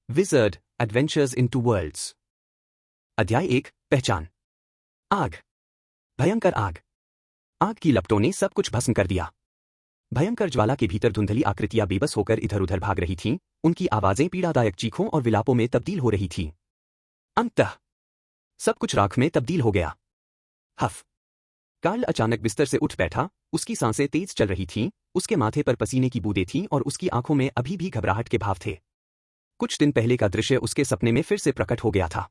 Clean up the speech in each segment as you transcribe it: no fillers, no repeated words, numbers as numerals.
Wizard adventures in two worlds. अध्याय 1 पहचान। आग। भयंकर आग। आग की लपटों ने सब कुछ भस्म कर दिया। भयंकर ज्वाला के भीतर धुंधली आकृतियां बेबस होकर इधर उधर भाग रही थीं, उनकी आवाजें पीड़ादायक चीखों और विलापों में तब्दील हो रही थीं। अंततः सब कुछ राख में तब्दील हो गया। हफ। कार्ल अचानक बिस्तर से उठ बैठा, उसकी सांसें तेज चल रही थीं, उसके माथे पर पसीने की बूंदें थीं और उसकी आंखों में अभी भी घबराहट के भाव थे। कुछ दिन पहले का दृश्य उसके सपने में फिर से प्रकट हो गया था।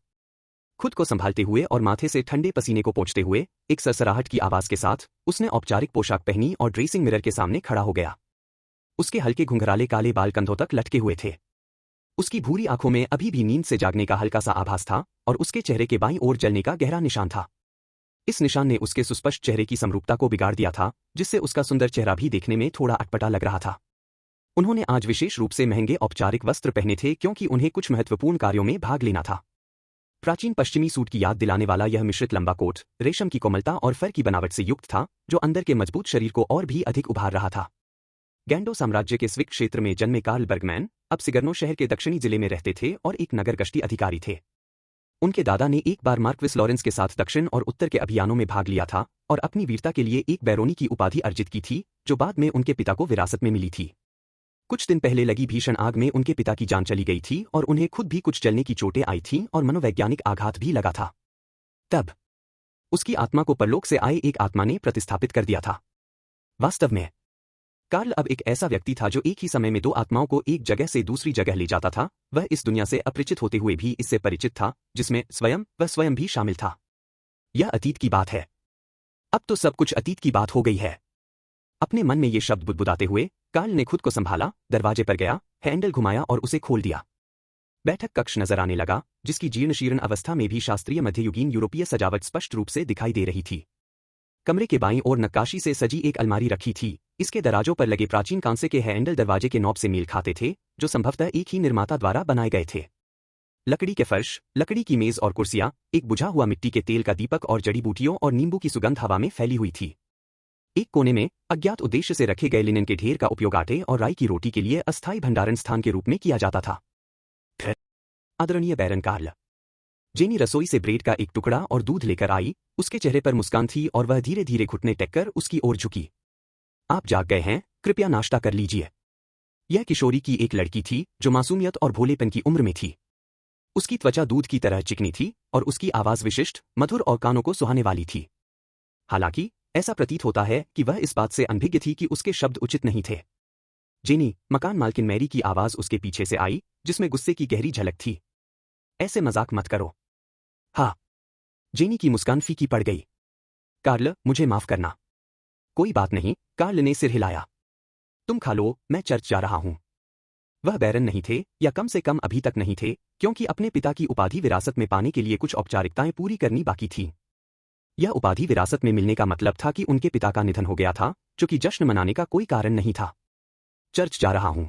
खुद को संभालते हुए और माथे से ठंडे पसीने को पोंछते हुए, एक सरसराहट की आवाज के साथ, उसने औपचारिक पोशाक पहनी और ड्रेसिंग मिरर के सामने खड़ा हो गया। उसके हल्के घुंघराले काले बाल कंधों तक लटके हुए थे। उसकी भूरी आंखों में अभी भी नींद से जागने का हल्का सा आभास था और उसके चेहरे के बाईं ओर जलने का गहरा निशान था। इस निशान ने उसके सुस्पष्ट चेहरे की समरूपता को बिगाड़ दिया था, जिससे उसका सुंदर चेहरा भी देखने में थोड़ा अटपटा लग रहा था। उन्होंने आज विशेष रूप से महंगे औपचारिक वस्त्र पहने थे क्योंकि उन्हें कुछ महत्वपूर्ण कार्यों में भाग लेना था। प्राचीन पश्चिमी सूट की याद दिलाने वाला यह मिश्रित लंबा कोट, रेशम की कोमलता और फर की बनावट से युक्त था, जो अंदर के मजबूत शरीर को और भी अधिक उभार रहा था। गैंडो साम्राज्य के स्विक क्षेत्र में जन्मे कार्ल बर्गमैन अब सिगर्नो शहर के दक्षिणी जिले में रहते थे और एक नगर गश्ती अधिकारी थे। उनके दादा ने एक बार मार्क्विस लॉरेंस के साथ दक्षिण और उत्तर के अभियानों में भाग लिया था और अपनी वीरता के लिए एक बैरोनी की उपाधि अर्जित की थी, जो बाद में उनके पिता को विरासत में मिली थी। कुछ दिन पहले लगी भीषण आग में उनके पिता की जान चली गई थी और उन्हें खुद भी कुछ जलने की चोटें आई थीं और मनोवैज्ञानिक आघात भी लगा था। तब उसकी आत्मा को परलोक से आए एक आत्मा ने प्रतिस्थापित कर दिया था। वास्तव में कार्ल अब एक ऐसा व्यक्ति था जो एक ही समय में दो आत्माओं को एक जगह से दूसरी जगह ले जाता था। वह इस दुनिया से अपरिचित होते हुए भी इससे परिचित था, जिसमें वह स्वयं भी शामिल था। यह अतीत की बात है। अब तो सब कुछ अतीत की बात हो गई है। अपने मन में ये शब्द बुदबुदाते हुए कार्ल ने खुद को संभाला, दरवाजे पर गया, हैंडल घुमाया और उसे खोल दिया। बैठक कक्ष नजर आने लगा, जिसकी जीर्ण शीर्ण अवस्था में भी शास्त्रीय मध्ययुगीन यूरोपीय सजावट स्पष्ट रूप से दिखाई दे रही थी। कमरे के बाईं ओर नक्काशी से सजी एक अलमारी रखी थी। इसके दराजों पर लगे प्राचीन कांसे के हैंडल दरवाजे के नॉब से मेल खाते थे, जो संभवतः एक ही निर्माता द्वारा बनाए गए थे। लकड़ी के फर्श, लकड़ी की मेज और कुर्सियां, एक बुझा हुआ मिट्टी के तेल का दीपक और जड़ी बूटियों और नींबू की सुगंध हवा में फैली हुई थी। एक कोने में अज्ञात उद्देश्य से रखे गए लिनन के ढेर का उपयोग आटे और राई की रोटी के लिए अस्थायी भंडारण स्थान के रूप में किया जाता था। आदरणीय बैरन कार्ल। जेनी रसोई से ब्रेड का एक टुकड़ा और दूध लेकर आई। उसके चेहरे पर मुस्कान थी और वह धीरे धीरे घुटने टेककर उसकी ओर झुकी। आप जाग गए हैं, कृपया नाश्ता कर लीजिए। यह किशोरी की एक लड़की थी जो मासूमियत और भोलेपन की उम्र में थी। उसकी त्वचा दूध की तरह चिकनी थी और उसकी आवाज विशिष्ट, मधुर और कानों को सुहाने वाली थी। हालांकि ऐसा प्रतीत होता है कि वह इस बात से अनभिज्ञ थी कि उसके शब्द उचित नहीं थे। जेनी, मकान मालकिन मैरी की आवाज उसके पीछे से आई, जिसमें गुस्से की गहरी झलक थी। ऐसे मजाक मत करो। हाँ। जेनी की मुस्कान फीकी पड़ गई। कार्ल, मुझे माफ करना। कोई बात नहीं, कार्ल ने सिर हिलाया। तुम खा लो, मैं चर्च जा रहा हूं। वह बैरन नहीं थे, या कम से कम अभी तक नहीं थे, क्योंकि अपने पिता की उपाधि विरासत में पाने के लिए कुछ औपचारिकताएं पूरी करनी बाकी थी। यह उपाधि विरासत में मिलने का मतलब था कि उनके पिता का निधन हो गया था, जो कि जश्न मनाने का कोई कारण नहीं था। चर्च जा रहा हूं।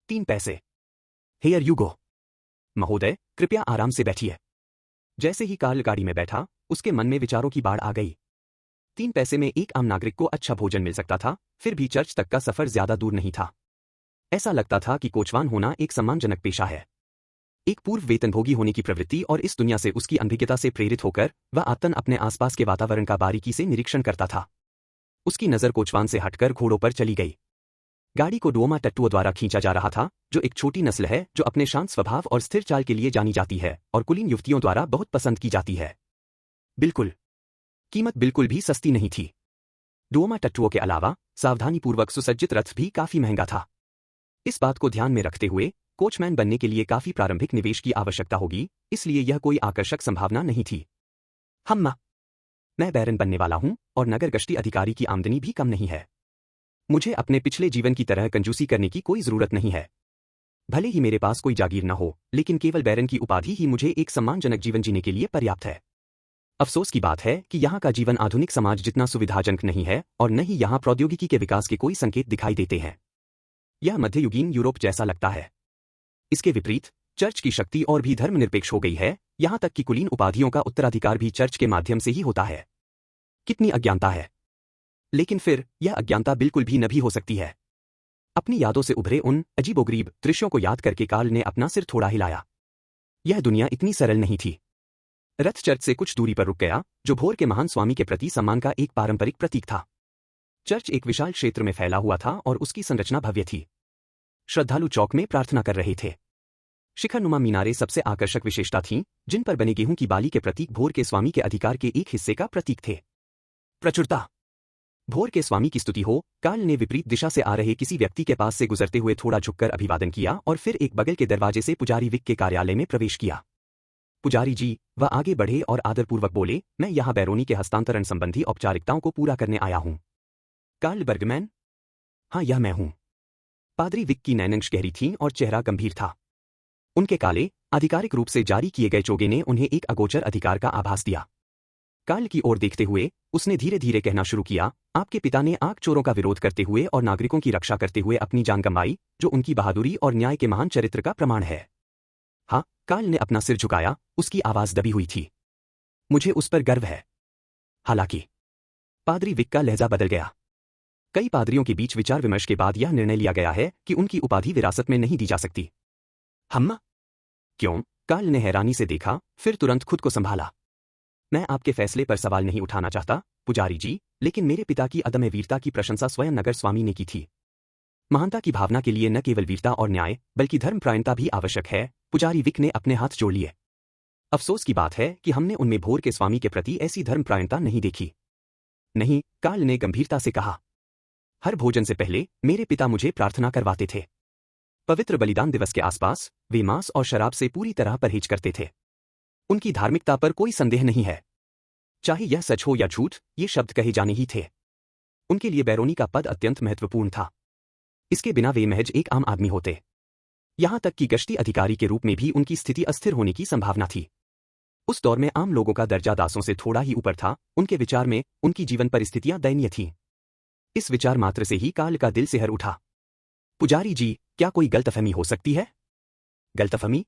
3 पैसे। Here you go. महोदय, कृपया आराम से बैठिए। जैसे ही कार्ल गाड़ी में बैठा, उसके मन में विचारों की बाढ़ आ गई। 3 पैसे में एक आम नागरिक को अच्छा भोजन मिल सकता था, फिर भी चर्च तक का सफर ज्यादा दूर नहीं था। ऐसा लगता था कि कोचवान होना एक सम्मानजनक पेशा है। एक पूर्व वेतनभोगी होने की प्रवृत्ति और इस दुनिया से उसकी अनभिज्ञता से प्रेरित होकर वह आत्तन अपने आसपास के वातावरण का बारीकी से निरीक्षण करता था। उसकी नजर कोचवान से हटकर घोड़ों पर चली गई। गाड़ी को डुओमा टट्टुओं द्वारा खींचा जा रहा था, जो एक छोटी नस्ल है जो अपने शांत स्वभाव और स्थिर चाल के लिए जानी जाती है और कुलीन युवतियों द्वारा बहुत पसंद की जाती है। बिल्कुल। कीमत बिल्कुल भी सस्ती नहीं थी। डुओमा टट्टुओं के अलावा सावधानीपूर्वक सुसज्जित रथ भी काफी महंगा था। इस बात को ध्यान में रखते हुए कोचमैन बनने के लिए काफी प्रारंभिक निवेश की आवश्यकता होगी, इसलिए यह कोई आकर्षक संभावना नहीं थी। मैं बैरन बनने वाला हूं और नगर गश्ती अधिकारी की आमदनी भी कम नहीं है। मुझे अपने पिछले जीवन की तरह कंजूसी करने की कोई जरूरत नहीं है। भले ही मेरे पास कोई जागीर न हो, लेकिन केवल बैरन की उपाधि ही मुझे एक सम्मानजनक जीवन जीने के लिए पर्याप्त है। अफसोस की बात है कि यहाँ का जीवन आधुनिक समाज जितना सुविधाजनक नहीं है और न ही यहाँ प्रौद्योगिकी के विकास के कोई संकेत दिखाई देते हैं। यह मध्ययुगीन यूरोप जैसा लगता है। इसके विपरीत चर्च की शक्ति और भी धर्मनिरपेक्ष हो गई है, यहाँ तक कि कुलीन उपाधियों का उत्तराधिकार भी चर्च के माध्यम से ही होता है। कितनी अज्ञानता है। लेकिन फिर यह अज्ञानता बिल्कुल भी न भी हो सकती है। अपनी यादों से उभरे उन अजीबोगरीब दृश्यों को याद करके कार्ल ने अपना सिर थोड़ा हिलाया। यह दुनिया इतनी सरल नहीं थी। रथ चर्च से कुछ दूरी पर रुक गया, जो भोर के महान स्वामी के प्रति सम्मान का एक पारंपरिक प्रतीक था। चर्च एक विशाल क्षेत्र में फैला हुआ था और उसकी संरचना भव्य थी। श्रद्धालु चौक में प्रार्थना कर रहे थे। शिखरनुमा मीनारें सबसे आकर्षक विशेषता थीं, जिन पर बने गेहूं की बाली के प्रतीक भोर के स्वामी के अधिकार के एक हिस्से का प्रतीक थे। प्रचुरता। भोर के स्वामी की स्तुति हो। कार्ल ने विपरीत दिशा से आ रहे किसी व्यक्ति के पास से गुजरते हुए थोड़ा झुककर अभिवादन किया और फिर एक बगल के दरवाजे से पुजारी विक के कार्यालय में प्रवेश किया। पुजारी जी, वह आगे बढ़े और आदरपूर्वक बोले, मैं यहाँ बैरोनी के हस्तांतरण संबंधी औपचारिकताओं को पूरा करने आया हूँ। Carl Bergman? हाँ, यह मैं हूँ। पादरी विक की नैनंश गहरी थीं और चेहरा गंभीर था। उनके काले, आधिकारिक रूप से जारी किए गए चोगे ने उन्हें एक अगोचर अधिकार का आभास दिया। कार्ल की ओर देखते हुए उसने धीरे धीरे कहना शुरू किया, आपके पिता ने आग चोरों का विरोध करते हुए और नागरिकों की रक्षा करते हुए अपनी जान गंवाई, जो उनकी बहादुरी और न्याय के महान चरित्र का प्रमाण है। हाँ, कार्ल ने अपना सिर झुकाया, उसकी आवाज दबी हुई थी। मुझे उस पर गर्व है। हालांकि पादरी विक का लहजा बदल गया। कई पादरियों के बीच विचार विमर्श के बाद यह निर्णय लिया गया है कि उनकी उपाधि विरासत में नहीं दी जा सकती। हम? क्यों? कार्ल ने हैरानी से देखा, फिर तुरंत खुद को संभाला। मैं आपके फैसले पर सवाल नहीं उठाना चाहता, पुजारी जी, लेकिन मेरे पिता की अदम्य वीरता की प्रशंसा स्वयं नगर स्वामी ने की थी। महानता की भावना के लिए न केवल वीरता और न्याय, बल्कि धर्मपरायणता भी आवश्यक है। पुजारी विक ने अपने हाथ जोड़ लिए। अफसोस की बात है कि हमने उनमें भोर के स्वामी के प्रति ऐसी धर्मपरायणता नहीं देखी। नहीं, कार्ल ने गंभीरता से कहा। हर भोजन से पहले मेरे पिता मुझे प्रार्थना करवाते थे। पवित्र बलिदान दिवस के आसपास वे मांस और शराब से पूरी तरह परहेज करते थे। उनकी धार्मिकता पर कोई संदेह नहीं है। चाहे यह सच हो या झूठ, ये शब्द कहे जाने ही थे। उनके लिए बैरोनी का पद अत्यंत महत्वपूर्ण था। इसके बिना वे महज एक आम आदमी होते। यहां तक कि गश्ती अधिकारी के रूप में भी उनकी स्थिति अस्थिर होने की संभावना थी। उस दौर में आम लोगों का दर्जा दासों से थोड़ा ही ऊपर था। उनके विचार में उनकी जीवन परिस्थितियां दयनीय थीं। इस विचार मात्र से ही कार्ल का दिल सिहर उठा। पुजारी जी, क्या कोई गलतफहमी हो सकती है? गलतफहमी?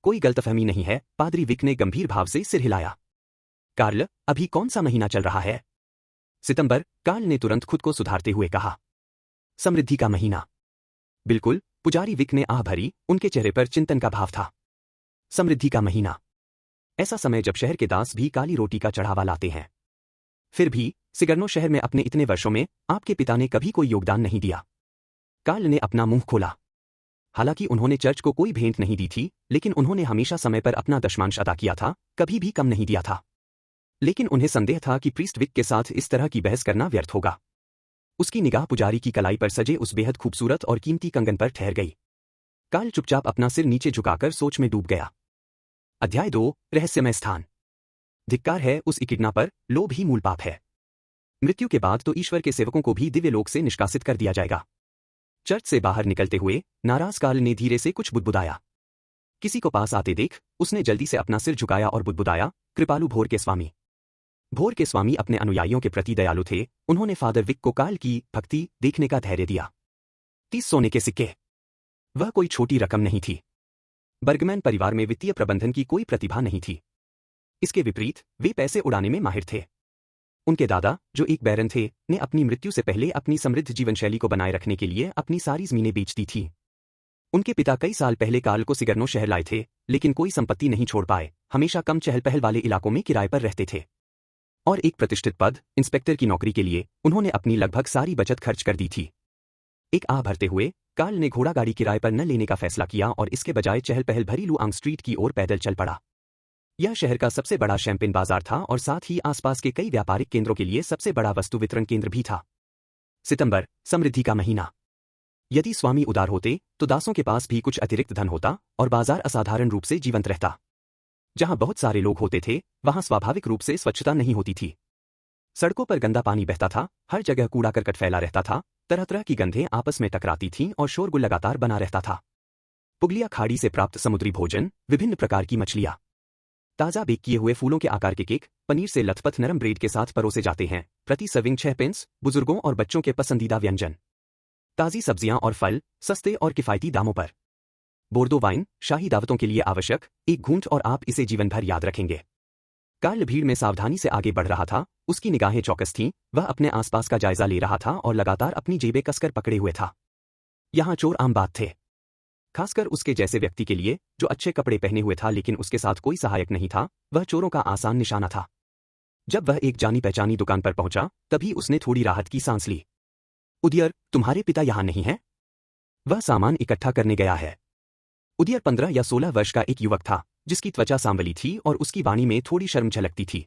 कोई गलतफहमी नहीं है, पादरी विक ने गंभीर भाव से सिर हिलाया। कार्ल, अभी कौन सा महीना चल रहा है? सितंबर, कार्ल ने तुरंत खुद को सुधारते हुए कहा। समृद्धि का महीना। बिल्कुल, पुजारी विक ने आह भरी, उनके चेहरे पर चिंतन का भाव था। समृद्धि का महीना। ऐसा समय जब शहर के दास भी काली रोटी का चढ़ावा लाते हैं। फिर भी सिगर्नो शहर में अपने इतने वर्षों में आपके पिता ने कभी कोई योगदान नहीं दिया। कार्ल ने अपना मुंह खोला। हालांकि उन्होंने चर्च को कोई भेंट नहीं दी थी, लेकिन उन्होंने हमेशा समय पर अपना दशमांश अदा किया था, कभी भी कम नहीं दिया था। लेकिन उन्हें संदेह था कि प्रीस्ट विक के साथ इस तरह की बहस करना व्यर्थ होगा। उसकी निगाह पुजारी की कलाई पर सजे उस बेहद खूबसूरत और कीमती कंगन पर ठहर गई। कार्ल चुपचाप अपना सिर नीचे झुकाकर सोच में डूब गया। अध्याय 2, रहस्यमय स्थान। धिक्कार है उस इकिडना पर, लोभ ही मूल पाप है। मृत्यु के बाद तो ईश्वर के सेवकों को भी दिव्य लोक से निष्कासित कर दिया जाएगा। चर्च से बाहर निकलते हुए नाराज कार्ल ने धीरे से कुछ बुदबुदाया। किसी को पास आते देख उसने जल्दी से अपना सिर झुकाया और बुदबुदाया, कृपालु भोर के स्वामी। भोर के स्वामी अपने अनुयायियों के प्रति दयालु थे। उन्होंने फादर विक को कार्ल की भक्ति देखने का धैर्य दिया। 30 सोने के सिक्के। वह कोई छोटी रकम नहीं थी। बर्गमैन परिवार में वित्तीय प्रबंधन की कोई प्रतिभा नहीं थी। इसके विपरीत वे पैसे उड़ाने में माहिर थे। उनके दादा, जो एक बैरन थे, ने अपनी मृत्यु से पहले अपनी समृद्ध जीवनशैली को बनाए रखने के लिए अपनी सारी जमीनें बेच दी थीं। उनके पिता कई साल पहले कार्ल को सिगर्नो शहर लाए थे, लेकिन कोई संपत्ति नहीं छोड़ पाए। हमेशा कम चहल पहल वाले इलाकों में किराए पर रहते थे। और एक प्रतिष्ठित पद, इंस्पेक्टर की नौकरी के लिए उन्होंने अपनी लगभग सारी बचत खर्च कर दी थी। एक आह भरते हुए कार्ल ने घोड़ा गाड़ी किराए पर न लेने का फैसला किया और इसके बजाय चहल पहल भरी लुआंग स्ट्रीट की ओर पैदल चल पड़ा। यह शहर का सबसे बड़ा शैंपेन बाजार था और साथ ही आसपास के कई व्यापारिक केंद्रों के लिए सबसे बड़ा वस्तु वितरण केंद्र भी था। सितंबर, समृद्धि का महीना। यदि स्वामी उदार होते तो दासों के पास भी कुछ अतिरिक्त धन होता और बाजार असाधारण रूप से जीवंत रहता। जहां बहुत सारे लोग होते थे, वहां स्वाभाविक रूप से स्वच्छता नहीं होती थी। सड़कों पर गंदा पानी बहता था, हर जगह कूड़ा करकट फैला रहता था, तरह तरह की गंधें आपस में टकराती थीं और शोरगुल लगातार बना रहता था। पुगलिया खाड़ी से प्राप्त समुद्री भोजन, विभिन्न प्रकार की मछलियां, ताजा बेक किए हुए फूलों के आकार के केक, पनीर से लथपथ नरम ब्रेड के साथ परोसे जाते हैं, प्रति सर्विंग 6 पेंस, बुजुर्गों और बच्चों के पसंदीदा व्यंजन। ताजी सब्जियां और फल, सस्ते और किफायती दामों पर। बोर्दो वाइन, शाही दावतों के लिए आवश्यक, एक घूंट और आप इसे जीवन भर याद रखेंगे। कार्ल भीड़ में सावधानी से आगे बढ़ रहा था, उसकी निगाहें चौकस थीं, वह अपने आसपास का जायजा ले रहा था और लगातार अपनी जेबें कसकर पकड़े हुए था। यहाँ चोर आम बात थे, खासकर उसके जैसे व्यक्ति के लिए जो अच्छे कपड़े पहने हुए था लेकिन उसके साथ कोई सहायक नहीं था। वह चोरों का आसान निशाना था। जब वह एक जानी पहचानी दुकान पर पहुंचा तभी उसने थोड़ी राहत की सांस ली। उदियर, तुम्हारे पिता यहाँ नहीं है? वह सामान इकट्ठा करने गया है। उदियर 15 या 16 वर्ष का एक युवक था जिसकी त्वचा सांवली थी और उसकी वाणी में थोड़ी शर्म झलकती थी।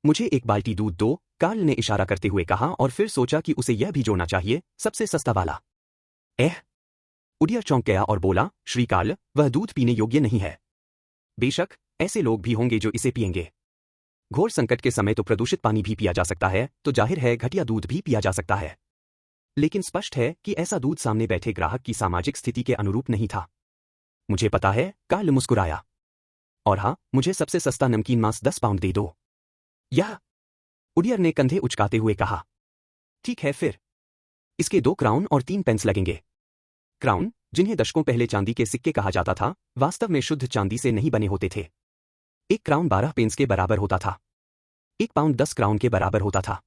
मुझे एक बाल्टी दूध दो, कार्ल ने इशारा करते हुए कहा और फिर सोचा कि उसे यह भी जोड़ना चाहिए, सबसे सस्ता वाला। उडियर चौंक गया और बोला, श्री कार्ल, वह दूध पीने योग्य नहीं है। बेशक, ऐसे लोग भी होंगे जो इसे पिएंगे। घोर संकट के समय तो प्रदूषित पानी भी पिया जा सकता है, तो जाहिर है घटिया दूध भी पिया जा सकता है। लेकिन स्पष्ट है कि ऐसा दूध सामने बैठे ग्राहक की सामाजिक स्थिति के अनुरूप नहीं था। मुझे पता है, कार्ल मुस्कुराया। और हाँ, मुझे सबसे सस्ता नमकीन मांस 10 पाउंड दे दो। यह उडियर ने कंधे उचकाते हुए कहा। ठीक है फिर। इसके 2 क्राउन और 3 पेंस लगेंगे। क्राउन, जिन्हें दशकों पहले चांदी के सिक्के कहा जाता था, वास्तव में शुद्ध चांदी से नहीं बने होते थे। 1 क्राउन 12 पेंस के बराबर होता था। 1 पाउंड 10 क्राउन के बराबर होता था।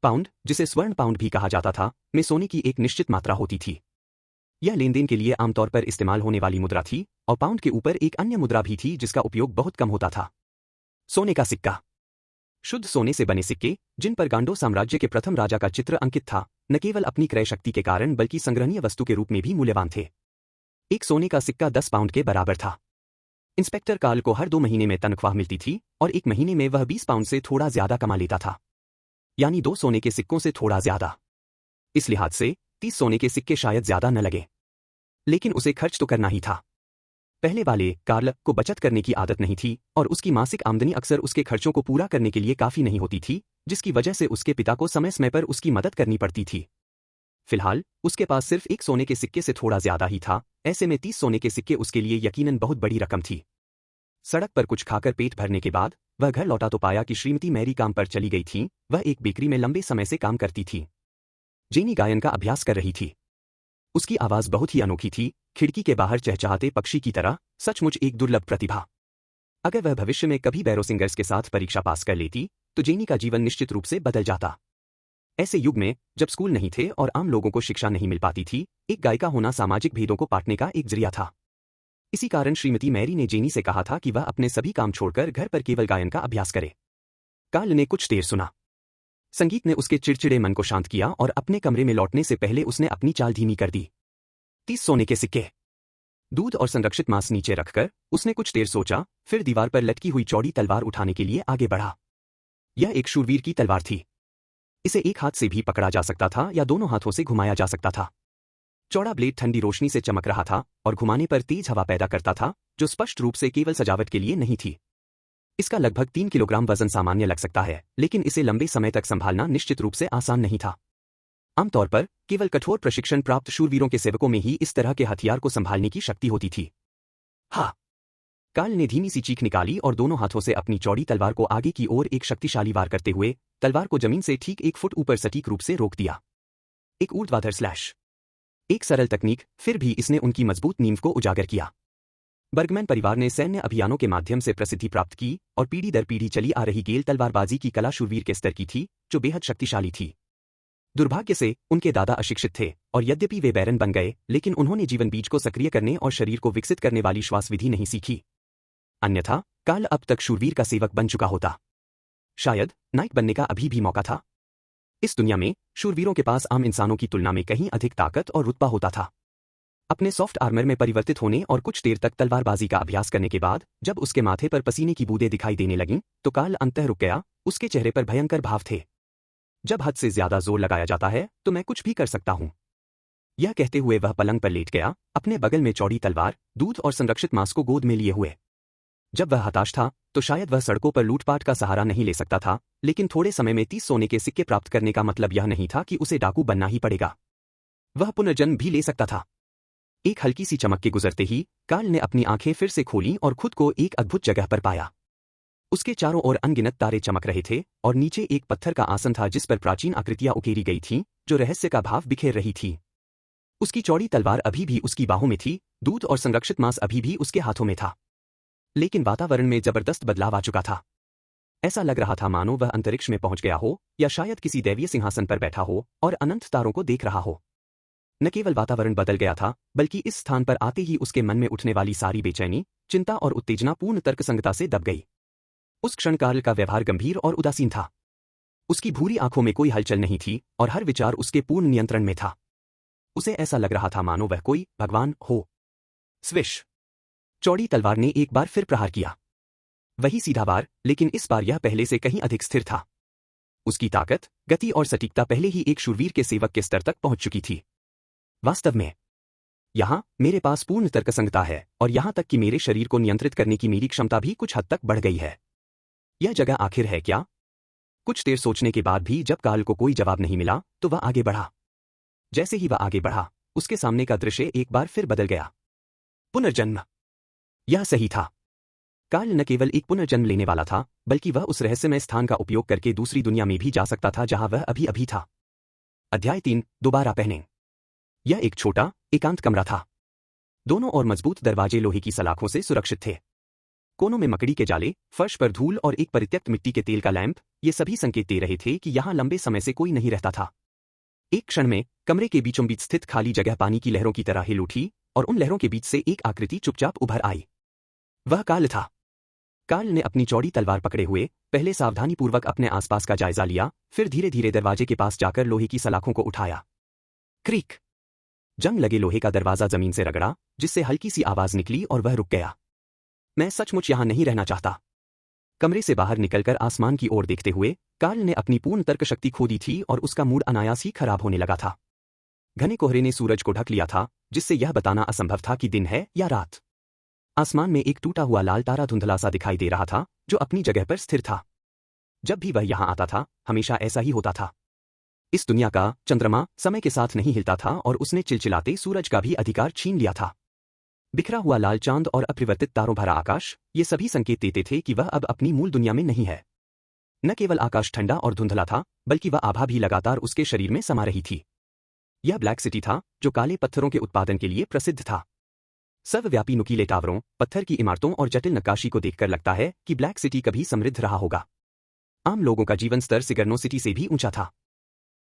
पाउंड, जिसे स्वर्ण पाउंड भी कहा जाता था, में सोने की एक निश्चित मात्रा होती थी। यह लेनदेन के लिए आमतौर पर इस्तेमाल होने वाली मुद्रा थी और पाउंड के ऊपर एक अन्य मुद्रा भी थी जिसका उपयोग बहुत कम होता था। सोने का सिक्का। शुद्ध सोने से बने सिक्के, जिन पर गांडो साम्राज्य के प्रथम राजा का चित्र अंकित था, न केवल अपनी क्रय शक्ति के कारण बल्कि संग्रहणीय वस्तु के रूप में भी मूल्यवान थे। एक सोने का सिक्का 10 पाउंड के बराबर था। इंस्पेक्टर कार्ल को हर 2 महीने में तनख्वाह मिलती थी और 1 महीने में वह 20 पाउंड से थोड़ा ज्यादा कमा लेता था, यानी 2 सोने के सिक्कों से थोड़ा ज्यादा। इस लिहाज से 30 सोने के सिक्के शायद ज्यादा न लगे, लेकिन उसे खर्च तो करना ही था। पहले वाले कार्ल को बचत करने की आदत नहीं थी और उसकी मासिक आमदनी अक्सर उसके खर्चों को पूरा करने के लिए काफी नहीं होती थी, जिसकी वजह से उसके पिता को समय समय पर उसकी मदद करनी पड़ती थी। फिलहाल उसके पास सिर्फ 1 सोने के सिक्के से थोड़ा ज्यादा ही था, ऐसे में 30 सोने के सिक्के उसके लिए यकीनन बहुत बड़ी रकम थी। सड़क पर कुछ खाकर पेट भरने के बाद वह घर लौटा तो पाया कि श्रीमती मैरी काम पर चली गई थी। वह एक बेकरी में लंबे समय से काम करती थी। जेनी गायन का अभ्यास कर रही थी। उसकी आवाज बहुत ही अनोखी थी, खिड़की के बाहर चहचहाते पक्षी की तरह, सचमुच एक दुर्लभ प्रतिभा। अगर वह भविष्य में कभी बैरो सिंगर्स के साथ परीक्षा पास कर लेती तो जेनी का जीवन निश्चित रूप से बदल जाता। ऐसे युग में जब स्कूल नहीं थे और आम लोगों को शिक्षा नहीं मिल पाती थी, एक गायिका होना सामाजिक भेदों को पाटने का एक जरिया था। इसी कारण श्रीमती मैरी ने जेनी से कहा था कि वह अपने सभी काम छोड़कर घर पर केवल गायन का अभ्यास करे। कार्ल ने कुछ देर सुना। संगीत ने उसके चिड़चिड़े मन को शांत किया और अपने कमरे में लौटने से पहले उसने अपनी चाल धीमी कर दी। 30 सोने के सिक्के, दूध और संरक्षित मांस नीचे रखकर उसने कुछ देर सोचा, फिर दीवार पर लटकी हुई चौड़ी तलवार उठाने के लिए आगे बढ़ा। यह एक शूरवीर की तलवार थी। इसे एक हाथ से भी पकड़ा जा सकता था या दोनों हाथों से घुमाया जा सकता था। चौड़ा ब्लेड ठंडी रोशनी से चमक रहा था और घुमाने पर तेज हवा पैदा करता था, जो स्पष्ट रूप से केवल सजावट के लिए नहीं थी। इसका लगभग 3 किलोग्राम वजन सामान्य लग सकता है, लेकिन इसे लंबे समय तक संभालना निश्चित रूप से आसान नहीं था। आमतौर पर केवल कठोर प्रशिक्षण प्राप्त शूरवीरों के सेवकों में ही इस तरह के हथियार को संभालने की शक्ति होती थी। हाँ! कार्ल ने धीमी सी चीख निकाली और दोनों हाथों से अपनी चौड़ी तलवार को आगे की ओर एक शक्तिशाली वार करते हुए तलवार को जमीन से ठीक 1 फुट ऊपर सटीक रूप से रोक दिया। एक ऊर्ध्वाधर स्लैश। एक सरल तकनीक, फिर भी इसने उनकी मजबूत नींव को उजागर किया। बर्गमैन परिवार ने सैन्य अभियानों के माध्यम से प्रसिद्धि प्राप्त की और पीढ़ी दर पीढ़ी चली आ रही गेल तलवारबाजी की कला शूरवीर के स्तर की थी, जो बेहद शक्तिशाली थी। दुर्भाग्य से उनके दादा अशिक्षित थे और यद्यपि वे बैरन बन गए, लेकिन उन्होंने जीवन बीज को सक्रिय करने और शरीर को विकसित करने वाली श्वास विधि नहीं सीखी। अन्यथा कार्ल अब तक शूरवीर का सेवक बन चुका होता। शायद नाइट बनने का अभी भी मौका था। इस दुनिया में शूरवीरों के पास आम इंसानों की तुलना में कहीं अधिक ताकत और रुतबा होता था। अपने सॉफ्ट आर्मर में परिवर्तित होने और कुछ देर तक तलवारबाजी का अभ्यास करने के बाद जब उसके माथे पर पसीने की बूंदें दिखाई देने लगीं, तो कार्ल अंततः रुक गया। उसके चेहरे पर भयंकर भाव थे। जब हद से ज्यादा जोर लगाया जाता है तो मैं कुछ भी कर सकता हूं। यह कहते हुए वह पलंग पर लेट गया, अपने बगल में चौड़ी तलवार, दूध और संरक्षित मांस को गोद में लिए हुए। जब वह हताश था तो शायद वह सड़कों पर लूटपाट का सहारा नहीं ले सकता था, लेकिन थोड़े समय में 30 सोने के सिक्के प्राप्त करने का मतलब यह नहीं था कि उसे डाकू बनना ही पड़ेगा। वह पुनर्जन्म भी ले सकता था। एक हल्की सी चमक के गुजरते ही कार्ल ने अपनी आंखें फिर से खोलीं और खुद को एक अद्भुत जगह पर पाया। उसके चारों ओर अनगिनत तारे चमक रहे थे और नीचे एक पत्थर का आसन था जिस पर प्राचीन आकृतियां उकेरी गई थीं, जो रहस्य का भाव बिखेर रही थी। उसकी चौड़ी तलवार अभी भी उसकी बाहों में थी, दूध और संरक्षित मांस अभी भी उसके हाथों में था। लेकिन वातावरण में जबरदस्त बदलाव आ चुका था। ऐसा लग रहा था मानो वह अंतरिक्ष में पहुंच गया हो या शायद किसी दैवीय सिंहासन पर बैठा हो और अनंत तारों को देख रहा हो। न केवल वातावरण बदल गया था, बल्कि इस स्थान पर आते ही उसके मन में उठने वाली सारी बेचैनी, चिंता और उत्तेजना पूर्ण तर्कसंगता से दब गई। उस क्षण कार्ल का व्यवहार गंभीर और उदासीन था। उसकी भूरी आंखों में कोई हलचल नहीं थी और हर विचार उसके पूर्ण नियंत्रण में था। उसे ऐसा लग रहा था मानो वह कोई भगवान हो। स्विश! चौड़ी तलवार ने एक बार फिर प्रहार किया। वही सीधा वार, लेकिन इस बार यह पहले से कहीं अधिक स्थिर था। उसकी ताकत, गति और सटीकता पहले ही एक शूरवीर के सेवक के स्तर तक पहुंच चुकी थी। वास्तव में यहां मेरे पास पूर्ण तर्कसंगता है और यहां तक कि मेरे शरीर को नियंत्रित करने की मेरी क्षमता भी कुछ हद तक बढ़ गई है। यह जगह आखिर है क्या? कुछ देर सोचने के बाद भी जब कार्ल को कोई जवाब नहीं मिला तो वह आगे बढ़ा। जैसे ही वह आगे बढ़ा, उसके सामने का दृश्य एक बार फिर बदल गया। पुनर्जन्म! यह सही था। कार्ल न केवल एक पुनर्जन्म लेने वाला था, बल्कि वह उस रहस्यमय स्थान का उपयोग करके दूसरी दुनिया में भी जा सकता था जहां वह अभी अभी था। अध्याय 3, दोबारा पहने। यह एक छोटा, एकांत कमरा था। दोनों ओर मजबूत दरवाजे लोहे की सलाखों से सुरक्षित थे। कोनों में मकड़ी के जाले, फर्श पर धूल और एक परित्यक्त मिट्टी के तेल का लैंप, ये सभी संकेत दे रहे थे कि यहां लंबे समय से कोई नहीं रहता था। एक क्षण में कमरे के बीचों बीच स्थित खाली जगह पानी की लहरों की तरह हिल उठी और उन लहरों के बीच से एक आकृति चुपचाप उभर आई। वह कार्ल था। कार्ल ने अपनी चौड़ी तलवार पकड़े हुए पहले सावधानीपूर्वक अपने आसपास का जायजा लिया, फिर धीरे धीरे दरवाजे के पास जाकर लोहे की सलाखों को उठाया। क्रीक! जंग लगे लोहे का दरवाजा जमीन से रगड़ा, जिससे हल्की सी आवाज निकली और वह रुक गया। मैं सचमुच यहां नहीं रहना चाहता। कमरे से बाहर निकलकर आसमान की ओर देखते हुए कार्ल ने अपनी पूर्ण तर्क शक्ति खो दी थी और उसका मूड अनायास ही खराब होने लगा था। घने कोहरे ने सूरज को ढक लिया था, जिससे यह बताना असंभव था कि दिन है या रात। आसमान में एक टूटा हुआ लाल तारा धुंधला सा दिखाई दे रहा था, जो अपनी जगह पर स्थिर था। जब भी वह यहां आता था, हमेशा ऐसा ही होता था। इस दुनिया का चंद्रमा समय के साथ नहीं हिलता था और उसने चिलचिलाते सूरज का भी अधिकार छीन लिया था। बिखरा हुआ लाल चांद और अपरिवर्तित तारों भरा आकाश, ये सभी संकेत देते थे कि वह अब अपनी मूल दुनिया में नहीं है। न केवल आकाश ठंडा और धुंधला था, बल्कि वह आभा भी लगातार उसके शरीर में समा रही थी। यह ब्लैक सिटी था, जो काले पत्थरों के उत्पादन के लिए प्रसिद्ध था। सर्वव्यापी नुकीले टावरों, पत्थर की इमारतों और जटिल नक्काशी को देखकर लगता है कि ब्लैक सिटी कभी समृद्ध रहा होगा। आम लोगों का जीवन स्तर सिगर्नो सिटी से भी ऊंचा था।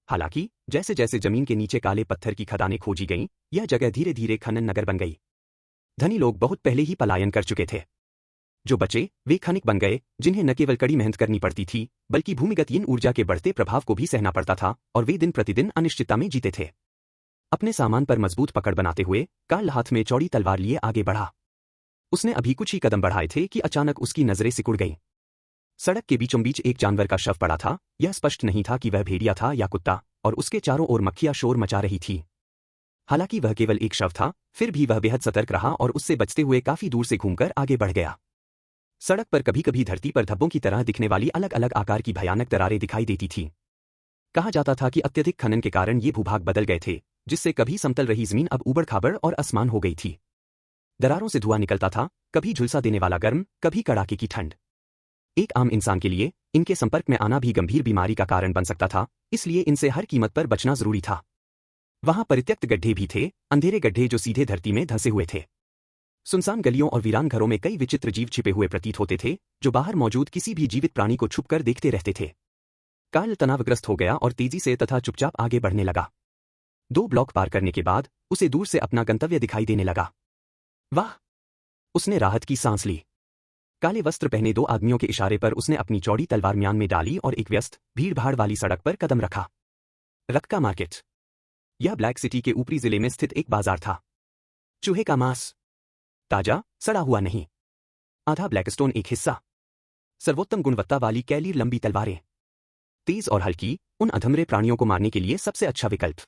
हालांकि जैसे जैसे जमीन के नीचे काले पत्थर की खदानें खोजी गईं, यह जगह धीरे धीरे खनन नगर बन गई। धनी लोग बहुत पहले ही पलायन कर चुके थे। जो बचे, वे खनिक बन गए, जिन्हें न केवल कड़ी मेहनत करनी पड़ती थी, बल्कि भूमिगत यीन ऊर्जा के बढ़ते प्रभाव को भी सहना पड़ता था, और वे दिन प्रतिदिन अनिश्चितता में जीते थे। अपने सामान पर मजबूत पकड़ बनाते हुए कार्ल हाथ में चौड़ी तलवार लिए आगे बढ़ा। उसने अभी कुछ ही कदम बढ़ाए थे कि अचानक उसकी नजरें सिकुड़ गईं। सड़क के बीचों बीच एक जानवर का शव पड़ा था। यह स्पष्ट नहीं था कि वह भेड़िया था या कुत्ता, और उसके चारों ओर मक्खियां शोर मचा रही थी। हालांकि वह केवल एक शव था, फिर भी वह बेहद सतर्क रहा और उससे बचते हुए काफी दूर से घूमकर आगे बढ़ गया। सड़क पर कभी कभी धरती पर धब्बों की तरह दिखने वाली अलग अलग आकार की भयानक दरारें दिखाई देती थीं। कहा जाता था कि अत्यधिक खनन के कारण ये भूभाग बदल गए थे, जिससे कभी समतल रही जमीन अब ऊबड़-खाबड़ और असमान हो गई थी। दरारों से धुआं निकलता था, कभी झुलसा देने वाला गर्म, कभी कड़ाके की ठंड। एक आम इंसान के लिए इनके संपर्क में आना भी गंभीर बीमारी का कारण बन सकता था, इसलिए इनसे हर कीमत पर बचना जरूरी था। वहां परित्यक्त गड्ढे भी थे, अंधेरे गड्ढे जो सीधे धरती में धंसे हुए थे। सुनसान गलियों और वीरान घरों में कई विचित्र जीव छिपे हुए प्रतीत होते थे, जो बाहर मौजूद किसी भी जीवित प्राणी को छुपकर देखते रहते थे। कार्ल तनावग्रस्त हो गया और तेजी से तथा चुपचाप आगे बढ़ने लगा। 2 ब्लॉक पार करने के बाद उसे दूर से अपना गंतव्य दिखाई देने लगा। वाह! उसने राहत की सांस ली। काले वस्त्र पहने 2 आदमियों के इशारे पर उसने अपनी चौड़ी तलवार म्यान में डाली और एक व्यस्त, भीड़भाड़ वाली सड़क पर कदम रखा। रक्का मार्केट। यह ब्लैक सिटी के ऊपरी जिले में स्थित एक बाजार था। चूहे का मांस, ताजा, सड़ा हुआ नहीं। आधा ब्लैकस्टोन एक हिस्सा। सर्वोत्तम गुणवत्ता वाली कैलीर लंबी तलवारें। तेज और हल्की, उन अधमरे प्राणियों को मारने के लिए सबसे अच्छा विकल्प।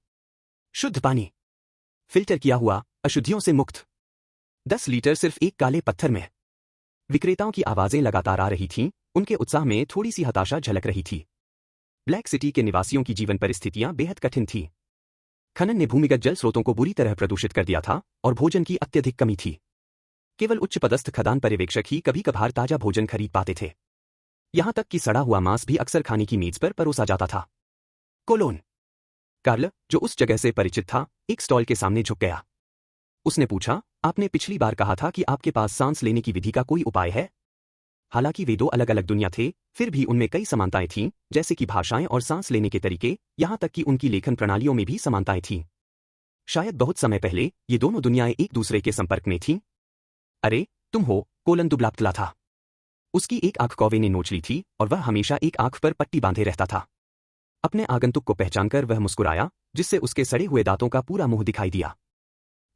शुद्ध पानी, फिल्टर किया हुआ, अशुद्धियों से मुक्त। 10 लीटर सिर्फ एक काले पत्थर में। विक्रेताओं की आवाजें लगातार आ रही थीं, उनके उत्साह में थोड़ी सी हताशा झलक रही थी। ब्लैक सिटी के निवासियों की जीवन परिस्थितियां बेहद कठिन थीं। खनन ने भूमिगत जल स्रोतों को बुरी तरह प्रदूषित कर दिया था और भोजन की अत्यधिक कमी थी। केवल उच्च पदस्थ खदान पर्यवेक्षक ही कभी कभार ताजा भोजन खरीद पाते थे। यहां तक कि सड़ा हुआ मांस भी अक्सर खाने की मेज पर परोसा जाता था। कोलोन। कार्ल, जो उस जगह से परिचित था, एक स्टॉल के सामने झुक गया। उसने पूछा, आपने पिछली बार कहा था कि आपके पास सांस लेने की विधि का कोई उपाय है? हालांकि वे 2 अलग अलग दुनिया थे, फिर भी उनमें कई समानताएं थीं, जैसे कि भाषाएं और सांस लेने के तरीके, यहां तक कि उनकी लेखन प्रणालियों में भी समानताएं थीं। शायद बहुत समय पहले ये दोनों दुनियाएं एक दूसरे के संपर्क में थीं। अरे तुम हो, कोलन दुबला-पतला था। उसकी एक आंख कौवे ने नोच ली थी और वह हमेशा एक आंख पर पट्टी बांधे रहता था। अपने आगंतुक को पहचानकर वह मुस्कुराया, जिससे उसके सड़े हुए दांतों का पूरा मुंह दिखाई दिया।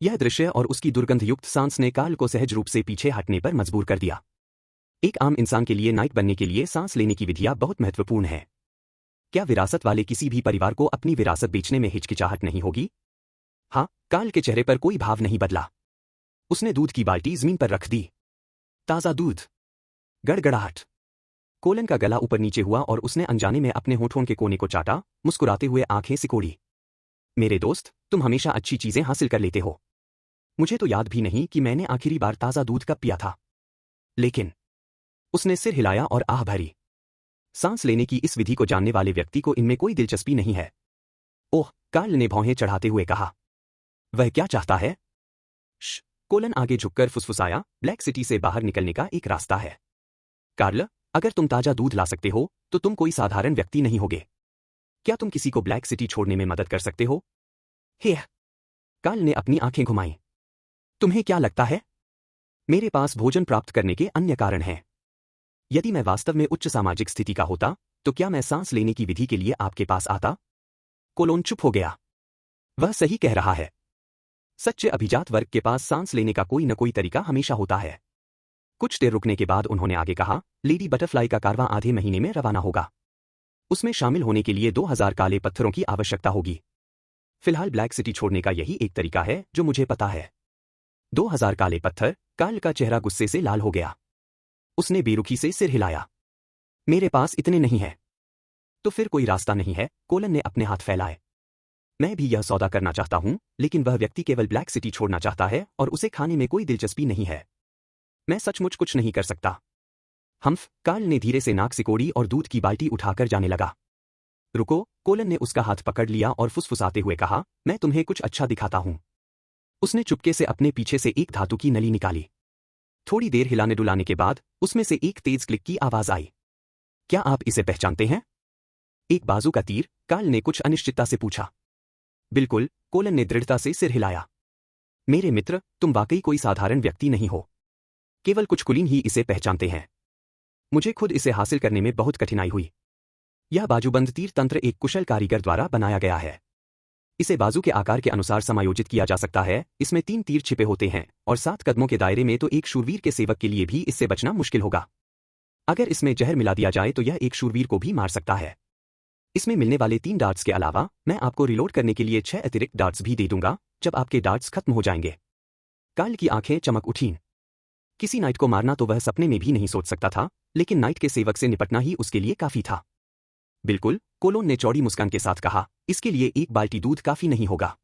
यह दृश्य और उसकी दुर्गंधयुक्त सांस ने कार्ल को सहज रूप से पीछे हटने पर मजबूर कर दिया। एक आम इंसान के लिए नाइट बनने के लिए सांस लेने की विधियां बहुत महत्वपूर्ण है। क्या विरासत वाले किसी भी परिवार को अपनी विरासत बेचने में हिचकिचाहट नहीं होगी? हाँ, कार्ल के चेहरे पर कोई भाव नहीं बदला। उसने दूध की बाल्टी जमीन पर रख दी। ताजा दूध। गड़गड़ाहट। कोलन का गला ऊपर नीचे हुआ और उसने अनजाने में अपने होठों के कोने को चाटा, मुस्कुराते हुए आंखें सिकोड़ी। मेरे दोस्त, तुम हमेशा अच्छी चीजें हासिल कर लेते हो। मुझे तो याद भी नहीं कि मैंने आखिरी बार ताजा दूध कब पिया था। लेकिन उसने सिर हिलाया और आह भरी। सांस लेने की इस विधि को जानने वाले व्यक्ति को इनमें कोई दिलचस्पी नहीं है। ओह, कार्ल ने भौहें चढ़ाते हुए कहा। वह क्या चाहता है? कोलन आगे झुककर फुसफुसाया, ब्लैक सिटी से बाहर निकलने का एक रास्ता है। कार्ल, अगर तुम ताजा दूध ला सकते हो तो तुम कोई साधारण व्यक्ति नहीं होगे। क्या तुम किसी को ब्लैक सिटी छोड़ने में मदद कर सकते हो? हे! कार्ल ने अपनी आंखें घुमाईं। तुम्हें क्या लगता है? मेरे पास भोजन प्राप्त करने के अन्य कारण हैं। यदि मैं वास्तव में उच्च सामाजिक स्थिति का होता तो क्या मैं सांस लेने की विधि के लिए आपके पास आता? कोलोन चुप हो गया। वह सही कह रहा है। सच्चे अभिजात वर्ग के पास सांस लेने का कोई न कोई तरीका हमेशा होता है। कुछ देर रुकने के बाद उन्होंने आगे कहा, लेडी बटरफ्लाई का कारवां आधे महीने में रवाना होगा। उसमें शामिल होने के लिए 2000 काले पत्थरों की आवश्यकता होगी। फिलहाल ब्लैक सिटी छोड़ने का यही एक तरीका है जो मुझे पता है। 2000 काले पत्थर। कार्ल का चेहरा गुस्से से लाल हो गया। उसने बेरुखी से सिर हिलाया। मेरे पास इतने नहीं है। तो फिर कोई रास्ता नहीं है? कोलन ने अपने हाथ फैलाए। मैं भी यह सौदा करना चाहता हूं, लेकिन वह व्यक्ति केवल ब्लैक सिटी छोड़ना चाहता है और उसे खाने में कोई दिलचस्पी नहीं है। मैं सचमुच कुछ नहीं कर सकता। हम्फ, कार्ल ने धीरे से नाक सिकोड़ी और दूध की बाल्टी उठाकर जाने लगा। रुको, कोलन ने उसका हाथ पकड़ लिया और फुसफुसाते हुए कहा, मैं तुम्हें कुछ अच्छा दिखाता हूं। उसने चुपके से अपने पीछे से एक धातु की नली निकाली। थोड़ी देर हिलाने डुलाने के बाद उसमें से एक तेज क्लिक की आवाज आई। क्या आप इसे पहचानते हैं? एक बाजू का तीर? कार्ल ने कुछ अनिश्चितता से पूछा। बिल्कुल, कोलन ने दृढ़ता से सिर हिलाया। मेरे मित्र, तुम वाकई कोई साधारण व्यक्ति नहीं हो। केवल कुछ कुलीन ही इसे पहचानते हैं। मुझे खुद इसे हासिल करने में बहुत कठिनाई हुई। यह बाजूबंद तीर तंत्र एक कुशल कारीगर द्वारा बनाया गया है। इसे बाजू के आकार के अनुसार समायोजित किया जा सकता है। इसमें 3 तीर छिपे होते हैं और 7 कदमों के दायरे में तो एक शूरवीर के सेवक के लिए भी इससे बचना मुश्किल होगा। अगर इसमें जहर मिला दिया जाए तो यह एक शूरवीर को भी मार सकता है। इसमें मिलने वाले 3 डार्ट्स के अलावा मैं आपको रिलोड करने के लिए 6 अतिरिक्त डार्ट्स भी दे दूंगा जब आपके डार्ट्स खत्म हो जाएंगे। कार्ल की आंखें चमक उठीं। किसी नाइट को मारना तो वह सपने में भी नहीं सोच सकता था, लेकिन नाइट के सेवक से निपटना ही उसके लिए काफी था। बिल्कुल, कोलोन ने चौड़ी मुस्कान के साथ कहा, इसके लिए 1 बाल्टी दूध काफी नहीं होगा।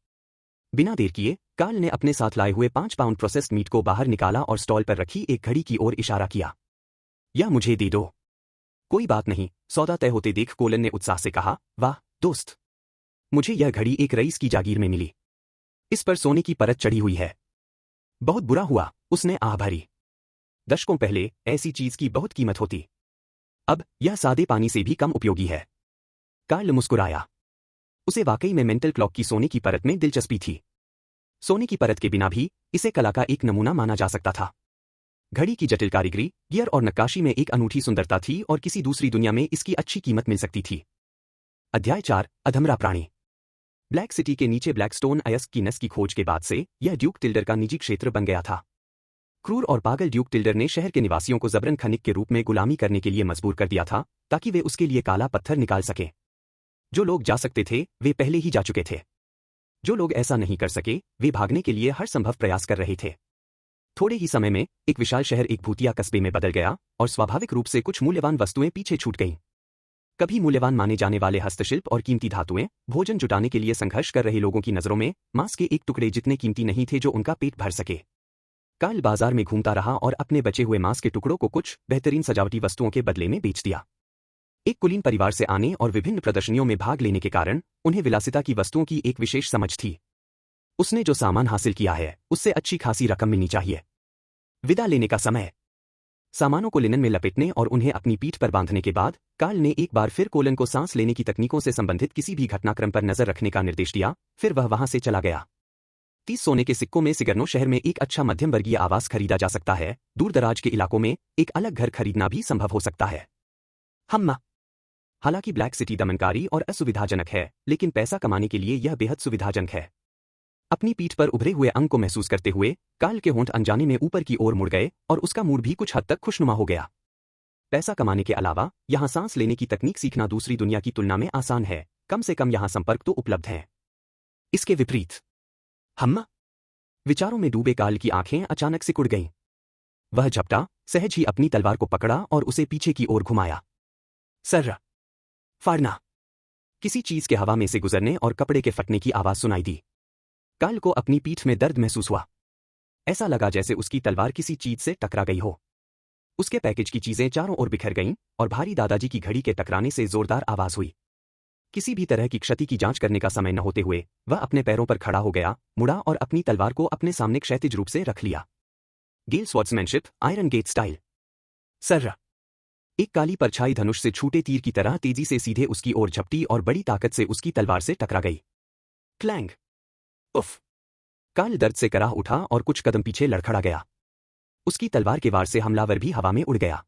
बिना देर किए कार्ल ने अपने साथ लाए हुए 5 पाउंड प्रोसेस्ड मीट को बाहर निकाला और स्टॉल पर रखी एक घड़ी की ओर इशारा किया। यह मुझे दे दो। कोई बात नहीं, सौदा तय होते देख कोलन ने उत्साह से कहा, वाह दोस्त, मुझे यह घड़ी एक रईस की जागीर में मिली। इस पर सोने की परत चढ़ी हुई है। बहुत बुरा हुआ, उसने आह भरी। दशकों पहले ऐसी चीज की बहुत कीमत होती। अब यह सादे पानी से भी कम उपयोगी है। कार्ल मुस्कुराया। उसे वाकई में मेंटल क्लॉक की सोने की परत में दिलचस्पी थी। सोने की परत के बिना भी इसे कला का एक नमूना माना जा सकता था। घड़ी की जटिल कारीगरी, गियर और नक्काशी में एक अनूठी सुंदरता थी और किसी दूसरी दुनिया में इसकी अच्छी कीमत मिल सकती थी। अध्याय 4, अधमरा प्राणी। ब्लैक सिटी के नीचे ब्लैकस्टोन अयस्क की नस की खोज के बाद से यह ड्यूक टिल्डर का निजी क्षेत्र बन गया था। क्रूर और पागल ड्यूक टिल्डर ने शहर के निवासियों को जबरन खनिक के रूप में गुलामी करने के लिए मजबूर कर दिया था, ताकि वे उसके लिए काला पत्थर निकाल सकें। जो लोग जा सकते थे वे पहले ही जा चुके थे। जो लोग ऐसा नहीं कर सके वे भागने के लिए हर संभव प्रयास कर रहे थे। थोड़े ही समय में एक विशाल शहर एक भूतिया कस्बे में बदल गया और स्वाभाविक रूप से कुछ मूल्यवान वस्तुएं पीछे छूट गईं। कभी मूल्यवान माने जाने वाले हस्तशिल्प और कीमती धातुएं भोजन जुटाने के लिए संघर्ष कर रहे लोगों की नजरों में मांस के एक टुकड़े जितने कीमती नहीं थे जो उनका पेट भर सके। कार्ल बाजार में घूमता रहा और अपने बचे हुए मांस के टुकड़ों को कुछ बेहतरीन सजावटी वस्तुओं के बदले में बेच दिया। एक कुलीन परिवार से आने और विभिन्न प्रदर्शनियों में भाग लेने के कारण उन्हें विलासिता की वस्तुओं की एक विशेष समझ थी। उसने जो सामान हासिल किया है उससे अच्छी खासी रकम मिलनी चाहिए। विदा लेने का समय। सामानों को लिनन में लपेटने और उन्हें अपनी पीठ पर बांधने के बाद कार्ल ने एक बार फिर कोलन को सांस लेने की तकनीकों से संबंधित किसी भी घटनाक्रम पर नजर रखने का निर्देश दिया, फिर वह वहां से चला गया। 36 सोने के सिक्कों में सिगर्नो शहर में एक अच्छा मध्यम वर्गीय आवास खरीदा जा सकता है, दूर दराज के इलाकों में एक अलग घर खरीदना भी संभव हो सकता है। हम्मा। हालांकि ब्लैक सिटी दमनकारी और असुविधाजनक है, लेकिन पैसा कमाने के लिए यह बेहद सुविधाजनक है। अपनी पीठ पर उभरे हुए अंग को महसूस करते हुए कार्ल के होंठ अनजाने में ऊपर की ओर मुड़ गए और उसका मूड भी कुछ हद तक खुशनुमा हो गया। पैसा कमाने के अलावा यहाँ सांस लेने की तकनीक सीखना दूसरी दुनिया की तुलना में आसान है, कम से कम यहाँ संपर्क तो उपलब्ध है। इसके विपरीत। हम्मा। विचारों में डूबे कार्ल की आंखें अचानक सिकुड़ गईं। वह झपटा, सहज ही अपनी तलवार को पकड़ा और उसे पीछे की ओर घुमाया। सर्रा। फाड़ना। किसी चीज के हवा में से गुजरने और कपड़े के फटने की आवाज सुनाई दी। कार्ल को अपनी पीठ में दर्द महसूस हुआ। ऐसा लगा जैसे उसकी तलवार किसी चीज से टकरा गई हो। उसके पैकेज की चीजें चारों ओर बिखर गईं और भारी दादाजी की घड़ी के टकराने से जोरदार आवाज हुई। किसी भी तरह की क्षति की जांच करने का समय न होते हुए वह अपने पैरों पर खड़ा हो गया, मुड़ा और अपनी तलवार को अपने सामने क्षैतिज रूप से रख लिया। गेल स्वॉर्ड्समैनशिप, आयरन गेट स्टाइल। सर्रा। एक काली परछाई धनुष से छूटे तीर की तरह तेजी से सीधे उसकी ओर झपटी और बड़ी ताकत से उसकी तलवार से टकरा गई। क्लैंग। उफ। कार्ल दर्द से कराह उठा और कुछ कदम पीछे लड़खड़ा गया। उसकी तलवार के वार से हमलावर भी हवा में उड़ गया।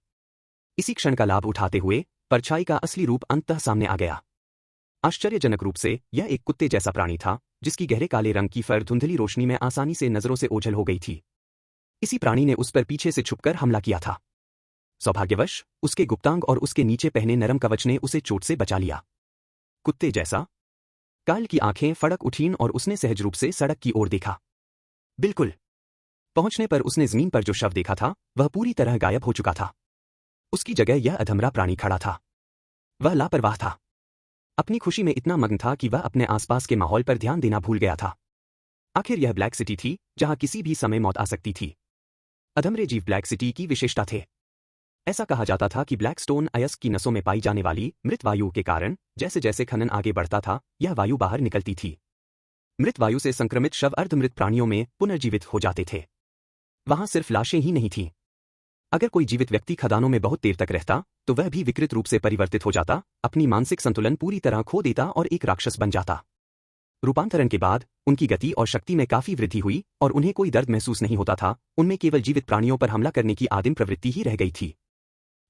इसी क्षण का लाभ उठाते हुए परछाई का असली रूप अंततः सामने आ गया। आश्चर्यजनक रूप से यह एक कुत्ते जैसा प्राणी था, जिसकी गहरे काले रंग की फर धुंधली रोशनी में आसानी से नजरों से ओझल हो गई थी। इसी प्राणी ने उस पर पीछे से छुपकर हमला किया था। सौभाग्यवश उसके गुप्तांग और उसके नीचे पहने नरम कवच ने उसे चोट से बचा लिया। कुत्ते जैसा? कार्ल की आंखें फड़क उठीं और उसने सहज रूप से सड़क की ओर देखा। बिल्कुल। पहुंचने पर उसने जमीन पर जो शव देखा था वह पूरी तरह गायब हो चुका था। उसकी जगह यह अधमरा प्राणी खड़ा था। वह लापरवाह था। अपनी खुशी में इतना मग्न था कि वह अपने आसपास के माहौल पर ध्यान देना भूल गया था। आखिर यह ब्लैक सिटी थी जहां किसी भी समय मौत आ सकती थी। अधमरे जीव ब्लैक सिटी की विशेषता थे। ऐसा कहा जाता था कि ब्लैक स्टोन अयस्क की नसों में पाई जाने वाली मृत वायु के कारण जैसे जैसे खनन आगे बढ़ता था यह वायु बाहर निकलती थी। मृत वायु से संक्रमित शव अर्धमृत प्राणियों में पुनर्जीवित हो जाते थे। वहां सिर्फ लाशें ही नहीं थीं। अगर कोई जीवित व्यक्ति खदानों में बहुत देर तक रहता तो वह भी विकृत रूप से परिवर्तित हो जाता, अपनी मानसिक संतुलन पूरी तरह खो देता और एक राक्षस बन जाता। रूपांतरण के बाद उनकी गति और शक्ति में काफी वृद्धि हुई और उन्हें कोई दर्द महसूस नहीं होता था। उनमें केवल जीवित प्राणियों पर हमला करने की आदिम प्रवृत्ति ही रह गई थी।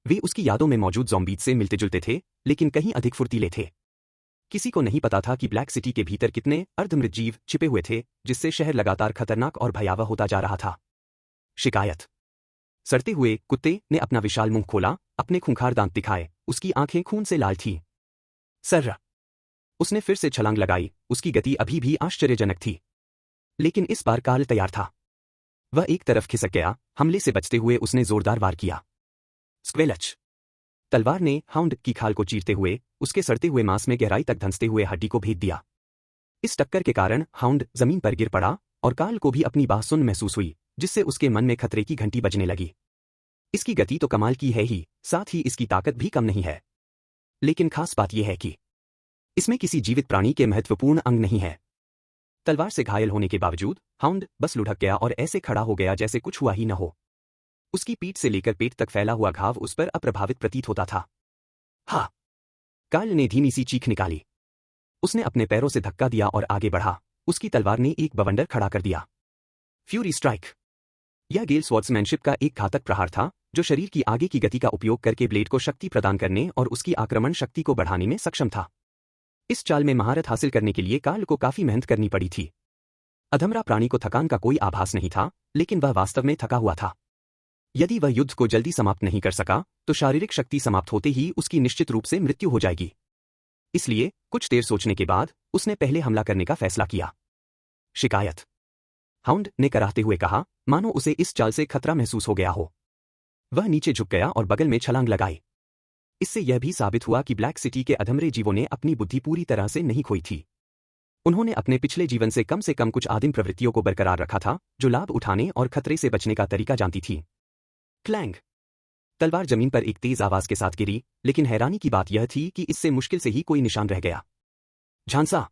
वे उसकी यादों में मौजूद ज़ॉम्बीज से मिलते जुलते थे, लेकिन कहीं अधिक फुर्तीले थे। किसी को नहीं पता था कि ब्लैक सिटी के भीतर कितने अर्धमृत जीव छिपे हुए थे, जिससे शहर लगातार खतरनाक और भयावह होता जा रहा था। शिकायत। सड़ते हुए कुत्ते ने अपना विशाल मुंह खोला, अपने खूंखार दांत दिखाए, उसकी आंखें खून से लाल थीं। सर्रा। उसने फिर से छलांग लगाई, उसकी गति अभी भी आश्चर्यजनक थी। लेकिन इस बार कार्ल तैयार था। वह एक तरफ खिसक गया, हमले से बचते हुए उसने जोरदार वार किया। स्क्वेलच। तलवार ने हाउंड की खाल को चीरते हुए उसके सड़ते हुए मांस में गहराई तक धंसते हुए हड्डी को भेद दिया। इस टक्कर के कारण हाउंड जमीन पर गिर पड़ा और कार्ल को भी अपनी बाह सुन्न महसूस हुई, जिससे उसके मन में खतरे की घंटी बजने लगी। इसकी गति तो कमाल की है ही, साथ ही इसकी ताकत भी कम नहीं है। लेकिन खास बात यह है कि इसमें किसी जीवित प्राणी के महत्वपूर्ण अंग नहीं है। तलवार से घायल होने के बावजूद हाउंड बस लुढ़क गया और ऐसे खड़ा हो गया जैसे कुछ हुआ ही न हो। उसकी पीठ से लेकर पेट तक फैला हुआ घाव उस पर अप्रभावित प्रतीत होता था। हाँ। कार्ल ने धीमी सी चीख निकाली। उसने अपने पैरों से धक्का दिया और आगे बढ़ा। उसकी तलवार ने एक बवंडर खड़ा कर दिया। Fury strike. यह गेल स्वॉर्ड्समैनशिप का एक घातक प्रहार था, जो शरीर की आगे की गति का उपयोग करके ब्लेड को शक्ति प्रदान करने और उसकी आक्रमण शक्ति को बढ़ाने में सक्षम था। इस चाल में महारत हासिल करने के लिए कार्ल को काफी मेहनत करनी पड़ी थी। अधमरा प्राणी को थकान का कोई आभास नहीं था, लेकिन वह वास्तव में थका हुआ था। यदि वह युद्ध को जल्दी समाप्त नहीं कर सका तो शारीरिक शक्ति समाप्त होते ही उसकी निश्चित रूप से मृत्यु हो जाएगी। इसलिए कुछ देर सोचने के बाद उसने पहले हमला करने का फैसला किया। शिकायत। हाउंड ने कराहते हुए कहा, मानो उसे इस चाल से खतरा महसूस हो गया हो। वह नीचे झुक गया और बगल में छलांग लगाई। इससे यह भी साबित हुआ कि ब्लैक सिटी के अधमरे जीवों ने अपनी बुद्धि पूरी तरह से नहीं खोई थी। उन्होंने अपने पिछले जीवन से कम कुछ आदिम प्रवृत्तियों को बरकरार रखा था, जो लाभ उठाने और खतरे से बचने का तरीका जानती थी। क्लैंग। तलवार जमीन पर एक तेज आवाज के साथ गिरी, लेकिन हैरानी की बात यह थी कि इससे मुश्किल से ही कोई निशान रह गया। झांसा।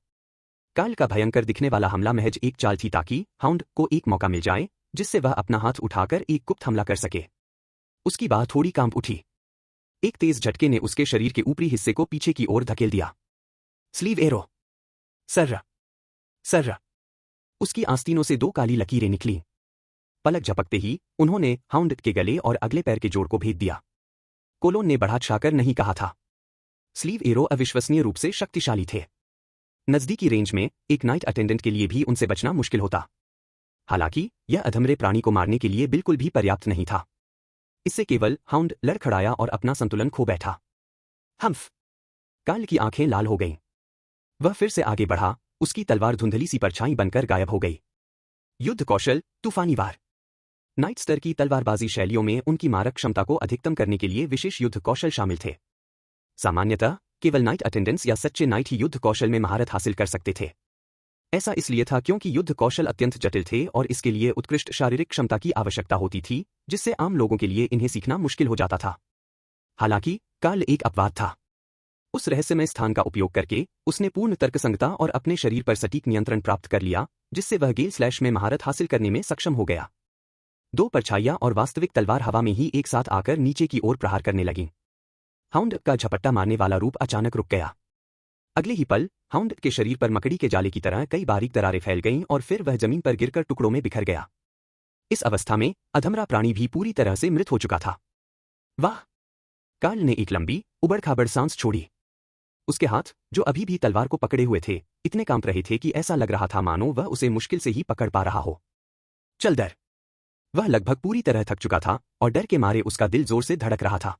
कार्ल का भयंकर दिखने वाला हमला महज एक चाल थी ताकि हाउंड को एक मौका मिल जाए जिससे वह अपना हाथ उठाकर एक गुप्त हमला कर सके। उसकी बाह थोड़ी कांप उठी। एक तेज झटके ने उसके शरीर के ऊपरी हिस्से को पीछे की ओर धकेल दिया। Sleeve arrow. सर्रा। सर्रा। उसकी आस्तीनों से 2 काली लकीरें निकली। पलक झपकते ही उन्होंने हाउंड के गले और अगले पैर के जोड़ को भेद दिया। कोलोन ने बढ़ा चढ़ाकर नहीं कहा था। स्लीव एरो अविश्वसनीय रूप से शक्तिशाली थे। नजदीकी रेंज में एक नाइट अटेंडेंट के लिए भी उनसे बचना मुश्किल होता। हालांकि यह अधमरे प्राणी को मारने के लिए बिल्कुल भी पर्याप्त नहीं था। इससे केवल हाउंड लड़खड़ाया और अपना संतुलन खो बैठा। हम्फ! काल की आंखें लाल हो गईं। वह फिर से आगे बढ़ा, उसकी तलवार धुंधली सी परछाई बनकर गायब हो गई। युद्ध कौशल, तूफानी वार। नाइट स्तर की तलवारबाजी शैलियों में उनकी मारक क्षमता को अधिकतम करने के लिए विशेष युद्ध कौशल शामिल थे। सामान्यतः केवल नाइट अटेंडेंट्स या सच्चे नाइट ही युद्ध कौशल में महारत हासिल कर सकते थे। ऐसा इसलिए था क्योंकि युद्ध कौशल अत्यंत जटिल थे और इसके लिए उत्कृष्ट शारीरिक क्षमता की आवश्यकता होती थी, जिससे आम लोगों के लिए इन्हें सीखना मुश्किल हो जाता था। हालांकि काल एक अपवाद था। उस रहस्यमय स्थान का उपयोग करके उसने पूर्ण तर्कसंगता और अपने शरीर पर सटीक नियंत्रण प्राप्त कर लिया, जिससे वह गेल स्लैश में महारत हासिल करने में सक्षम हो गया। 2 परछाइयां और वास्तविक तलवार हवा में ही एक साथ आकर नीचे की ओर प्रहार करने लगीं। हाउंड का झपट्टा मारने वाला रूप अचानक रुक गया। अगले ही पल हाउंड के शरीर पर मकड़ी के जाले की तरह कई बारीक दरारें फैल गईं और फिर वह जमीन पर गिरकर टुकड़ों में बिखर गया। इस अवस्था में अधमरा प्राणी भी पूरी तरह से मृत हो चुका था। वाह! काल ने एक लंबी, उबड़-खाबड़ सांस छोड़ी। उसके हाथ, जो अभी भी तलवार को पकड़े हुए थे, इतने कांप रहे थे कि ऐसा लग रहा था मानो वह उसे मुश्किल से ही पकड़ पा रहा हो। चल डर! वह लगभग पूरी तरह थक चुका था और डर के मारे उसका दिल जोर से धड़क रहा था।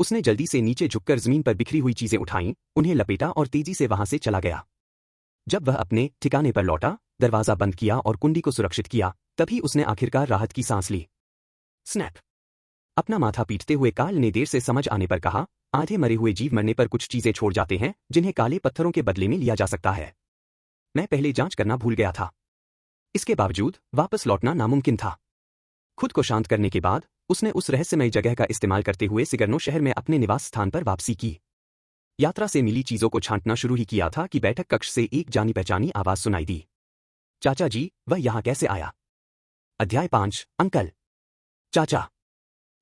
उसने जल्दी से नीचे झुककर जमीन पर बिखरी हुई चीजें उठाईं, उन्हें लपेटा और तेजी से वहां से चला गया। जब वह अपने ठिकाने पर लौटा, दरवाजा बंद किया और कुंडी को सुरक्षित किया, तभी उसने आखिरकार राहत की सांस ली। स्नैप! अपना माथा पीटते हुए काल ने देर से समझ आने पर कहा, आधे मरे हुए जीव मरने पर कुछ चीजें छोड़ जाते हैं जिन्हें काले पत्थरों के बदले में लिया जा सकता है। मैं पहले जांच करना भूल गया था। इसके बावजूद वापस लौटना नामुमकिन था। खुद को शांत करने के बाद उसने उस रहस्यमय जगह का इस्तेमाल करते हुए सिगर्नो शहर में अपने निवास स्थान पर वापसी की। यात्रा से मिली चीजों को छांटना शुरू ही किया था कि बैठक कक्ष से एक जानी पहचानी आवाज सुनाई दी। चाचा जी, वह यहां कैसे आया? अध्याय 5, अंकल। चाचा!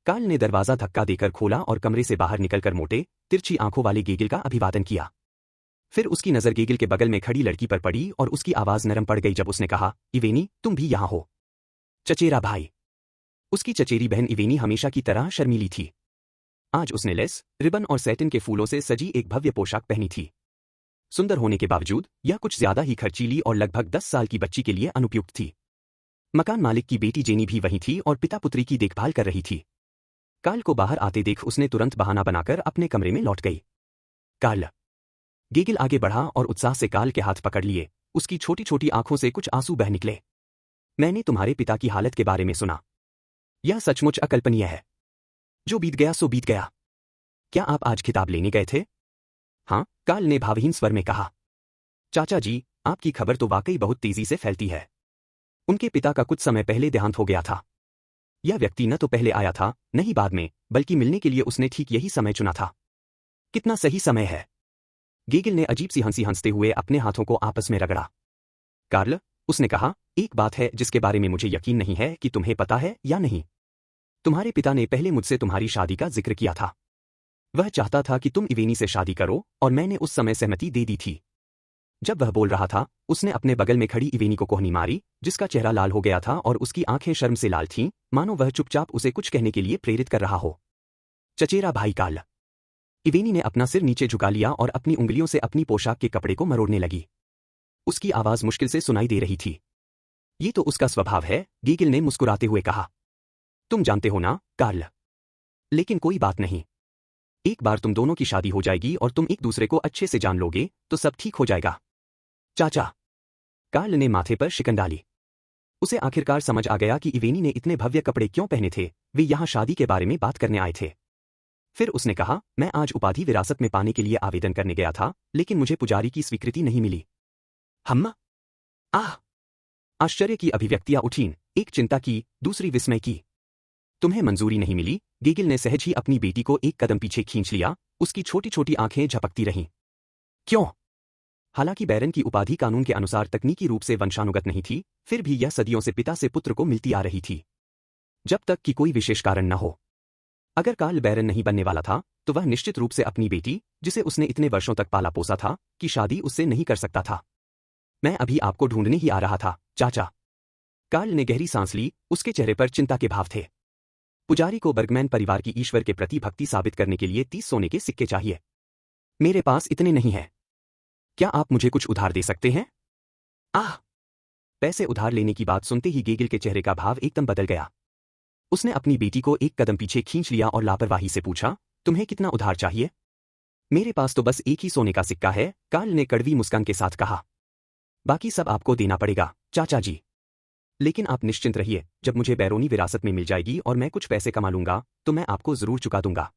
काल ने दरवाजा धक्का देकर खोला और कमरे से बाहर निकलकर मोटे, तिरछी आंखों वाले गेगिल का अभिवादन किया। फिर उसकी नजर गेगिल के बगल में खड़ी लड़की पर पड़ी और उसकी आवाज नरम पड़ गई जब उसने कहा, इवेनी, तुम भी यहां हो? चचेरा भाई। उसकी चचेरी बहन इवेनी हमेशा की तरह शर्मीली थी। आज उसने लेस, रिबन और सैटिन के फूलों से सजी एक भव्य पोशाक पहनी थी। सुंदर होने के बावजूद यह कुछ ज्यादा ही खर्चीली और लगभग 10 साल की बच्ची के लिए अनुपयुक्त थी। मकान मालिक की बेटी जेनी भी वहीं थी और पिता पुत्री की देखभाल कर रही थी। काल को बाहर आते देख उसने तुरंत बहाना बनाकर अपने कमरे में लौट गई। काल! गेगिल आगे बढ़ा और उत्साह से काल के हाथ पकड़ लिए, उसकी छोटी छोटी आंखों से कुछ आंसू बह निकले। मैंने तुम्हारे पिता की हालत के बारे में सुना। यह सचमुच अकल्पनीय है। जो बीत गया सो बीत गया। क्या आप आज खिताब लेने गए थे? हाँ, काल ने भावहीन स्वर में कहा। चाचा जी, आपकी खबर तो वाकई बहुत तेजी से फैलती है। उनके पिता का कुछ समय पहले देहांत हो गया था। यह व्यक्ति न तो पहले आया था, न ही बाद में, बल्कि मिलने के लिए उसने ठीक यही समय चुना था। कितना सही समय है। गेगिल ने अजीब सी हंसी हंसते हुए अपने हाथों को आपस में रगड़ा। कार्ल, उसने कहा, एक बात है जिसके बारे में मुझे यकीन नहीं है कि तुम्हें पता है या नहीं। तुम्हारे पिता ने पहले मुझसे तुम्हारी शादी का जिक्र किया था। वह चाहता था कि तुम इवेनी से शादी करो और मैंने उस समय सहमति दे दी थी। जब वह बोल रहा था, उसने अपने बगल में खड़ी इवेनी को कोहनी मारी, जिसका चेहरा लाल हो गया था और उसकी आंखें शर्म से लाल थीं, मानो वह चुपचाप उसे कुछ कहने के लिए प्रेरित कर रहा हो। चचेरा भाई काल! इवेनी ने अपना सिर नीचे झुका लिया और अपनी उंगलियों से अपनी पोशाक के कपड़े को मरोड़ने लगी। उसकी आवाज मुश्किल से सुनाई दे रही थी। ये तो उसका स्वभाव है, गेगिल ने मुस्कुराते हुए कहा। तुम जानते हो ना, कार्ल। लेकिन कोई बात नहीं। एक बार तुम दोनों की शादी हो जाएगी और तुम एक दूसरे को अच्छे से जान लोगे, तो सब ठीक हो जाएगा। चाचा! कार्ल ने माथे पर शिकन डाली। उसे आखिरकार समझ आ गया कि इवेनी ने इतने भव्य कपड़े क्यों पहने थे, वे यहां शादी के बारे में बात करने आए थे। फिर उसने कहा, मैं आज उपाधि विरासत में पाने के लिए आवेदन करने गया था, लेकिन मुझे पुजारी की स्वीकृति नहीं मिली। हम? आह! आश्चर्य की अभिव्यक्तियां उठीं, एक चिंता की, दूसरी विस्मय की। तुम्हें मंजूरी नहीं मिली? गेगिल ने सहज ही अपनी बेटी को एक कदम पीछे खींच लिया, उसकी छोटी छोटी आंखें झपकती रहीं। क्यों? हालांकि बैरन की उपाधि कानून के अनुसार तकनीकी रूप से वंशानुगत नहीं थी, फिर भी यह सदियों से पिता से पुत्र को मिलती आ रही थी। जब तक कि कोई विशेष कारण न हो। अगर कार्ल बैरन नहीं बनने वाला था, तो वह निश्चित रूप से अपनी बेटी, जिसे उसने इतने वर्षों तक पाला पोसा था, की शादी उससे नहीं कर सकता था। मैं अभी आपको ढूंढने ही आ रहा था, चाचा। कार्ल ने गहरी सांस ली, उसके चेहरे पर चिंता के भाव थे। पुजारी को बर्गमैन परिवार की ईश्वर के प्रति भक्ति साबित करने के लिए 30 सोने के सिक्के चाहिए। मेरे पास इतने नहीं हैं। क्या आप मुझे कुछ उधार दे सकते हैं? आह! पैसे उधार लेने की बात सुनते ही गेगिल के चेहरे का भाव एकदम बदल गया। उसने अपनी बेटी को एक कदम पीछे खींच लिया और लापरवाही से पूछा, तुम्हें कितना उधार चाहिए? मेरे पास तो बस एक ही सोने का सिक्का है, कार्ल ने कड़वी मुस्कान के साथ कहा। बाकी सब आपको देना पड़ेगा, चाचा जी। लेकिन आप निश्चिंत रहिए, जब मुझे बैरोनी विरासत में मिल जाएगी और मैं कुछ पैसे कमा लूंगा, तो मैं आपको जरूर चुका दूंगा।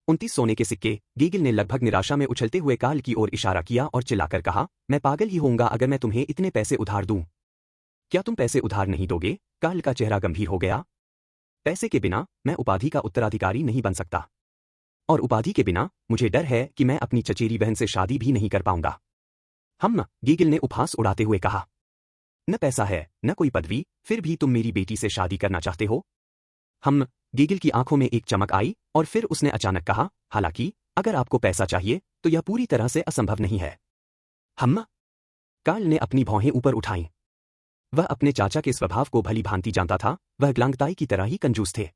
29 सोने के सिक्के। गेगिल ने लगभग निराशा में उछलते हुए कार्ल की ओर इशारा किया और चिल्लाकर कहा, मैं पागल ही होऊंगा अगर मैं तुम्हें इतने पैसे उधार दूं। क्या तुम पैसे उधार नहीं दोगे? कार्ल का चेहरा गंभीर हो गया। पैसे के बिना मैं उपाधि का उत्तराधिकारी नहीं बन सकता। और उपाधि के बिना मुझे डर है कि मैं अपनी चचेरी बहन से शादी भी नहीं कर पाऊंगा। गेगिल ने उपहास उड़ाते हुए कहा। न पैसा है, न कोई पदवी, फिर भी तुम मेरी बेटी से शादी करना चाहते हो? गेगिल की आंखों में एक चमक आई और फिर उसने अचानक कहा, हालांकि अगर आपको पैसा चाहिए तो यह पूरी तरह से असंभव नहीं है। कार्ल ने अपनी भौहें ऊपर उठाईं। वह अपने चाचा के स्वभाव को भली भांति जानता था, वह ग्लांगताई की तरह ही कंजूस थे।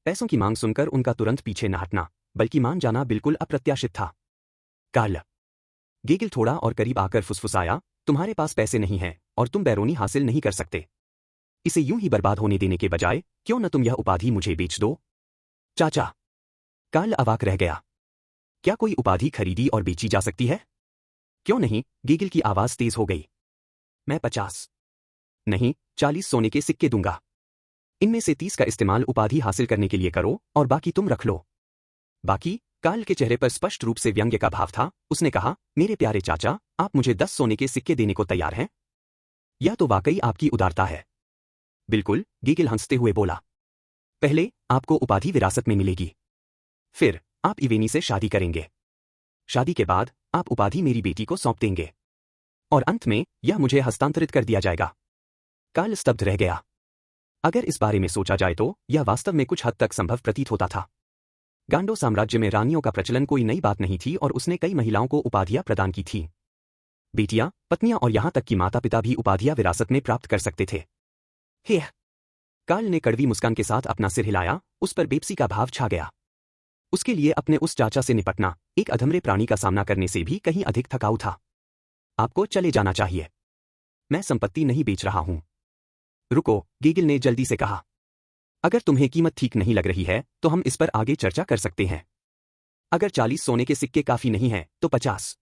पैसों की मांग सुनकर उनका तुरंत पीछे न हटना, बल्कि मान जाना बिल्कुल अप्रत्याशित था। कार्ल। गेगिल थोड़ा और करीब आकर फुसफुसाया, तुम्हारे पास पैसे नहीं हैं और तुम बैरोनी हासिल नहीं कर सकते। इसे यूं ही बर्बाद होने देने के बजाय क्यों न तुम यह उपाधि मुझे बेच दो? चाचा। कार्ल अवाक रह गया। क्या कोई उपाधि खरीदी और बेची जा सकती है? क्यों नहीं? गेगिल की आवाज तेज हो गई। मैं 50 नहीं, 40 सोने के सिक्के दूंगा। इनमें से 30 का इस्तेमाल उपाधि हासिल करने के लिए करो और बाकी तुम रख लो। बाकी? कार्ल के चेहरे पर स्पष्ट रूप से व्यंग्य का भाव था। उसने कहा, मेरे प्यारे चाचा, आप मुझे 10 सोने के सिक्के देने को तैयार हैं? यह तो वाकई आपकी उदारता है। बिल्कुल, गेगिल हंसते हुए बोला। पहले आपको उपाधि विरासत में मिलेगी। फिर आप इवेनी से शादी करेंगे। शादी के बाद आप उपाधि मेरी बेटी को सौंप देंगे। और अंत में यह मुझे हस्तांतरित कर दिया जाएगा। कार्ल स्तब्ध रह गया। अगर इस बारे में सोचा जाए तो यह वास्तव में कुछ हद तक संभव प्रतीत होता था। गांडो साम्राज्य में रानियों का प्रचलन कोई नई बात नहीं थी और उसने कई महिलाओं को उपाधियां प्रदान की थीं। बेटियां, पत्नियां और यहां तक कि माता पिता भी उपाधियां विरासत में प्राप्त कर सकते थे। हे! कार्ल ने कड़वी मुस्कान के साथ अपना सिर हिलाया, उस पर बेपसी का भाव छा गया। उसके लिए अपने उस चाचा से निपटना एक अधमरे प्राणी का सामना करने से भी कहीं अधिक थकाऊ था। आपको चले जाना चाहिए। मैं संपत्ति नहीं बेच रहा हूं। रुको, गेगिल ने जल्दी से कहा। अगर तुम्हें कीमत ठीक नहीं लग रही है तो हम इस पर आगे चर्चा कर सकते हैं। अगर 40 सोने के सिक्के काफी नहीं हैं तो 50।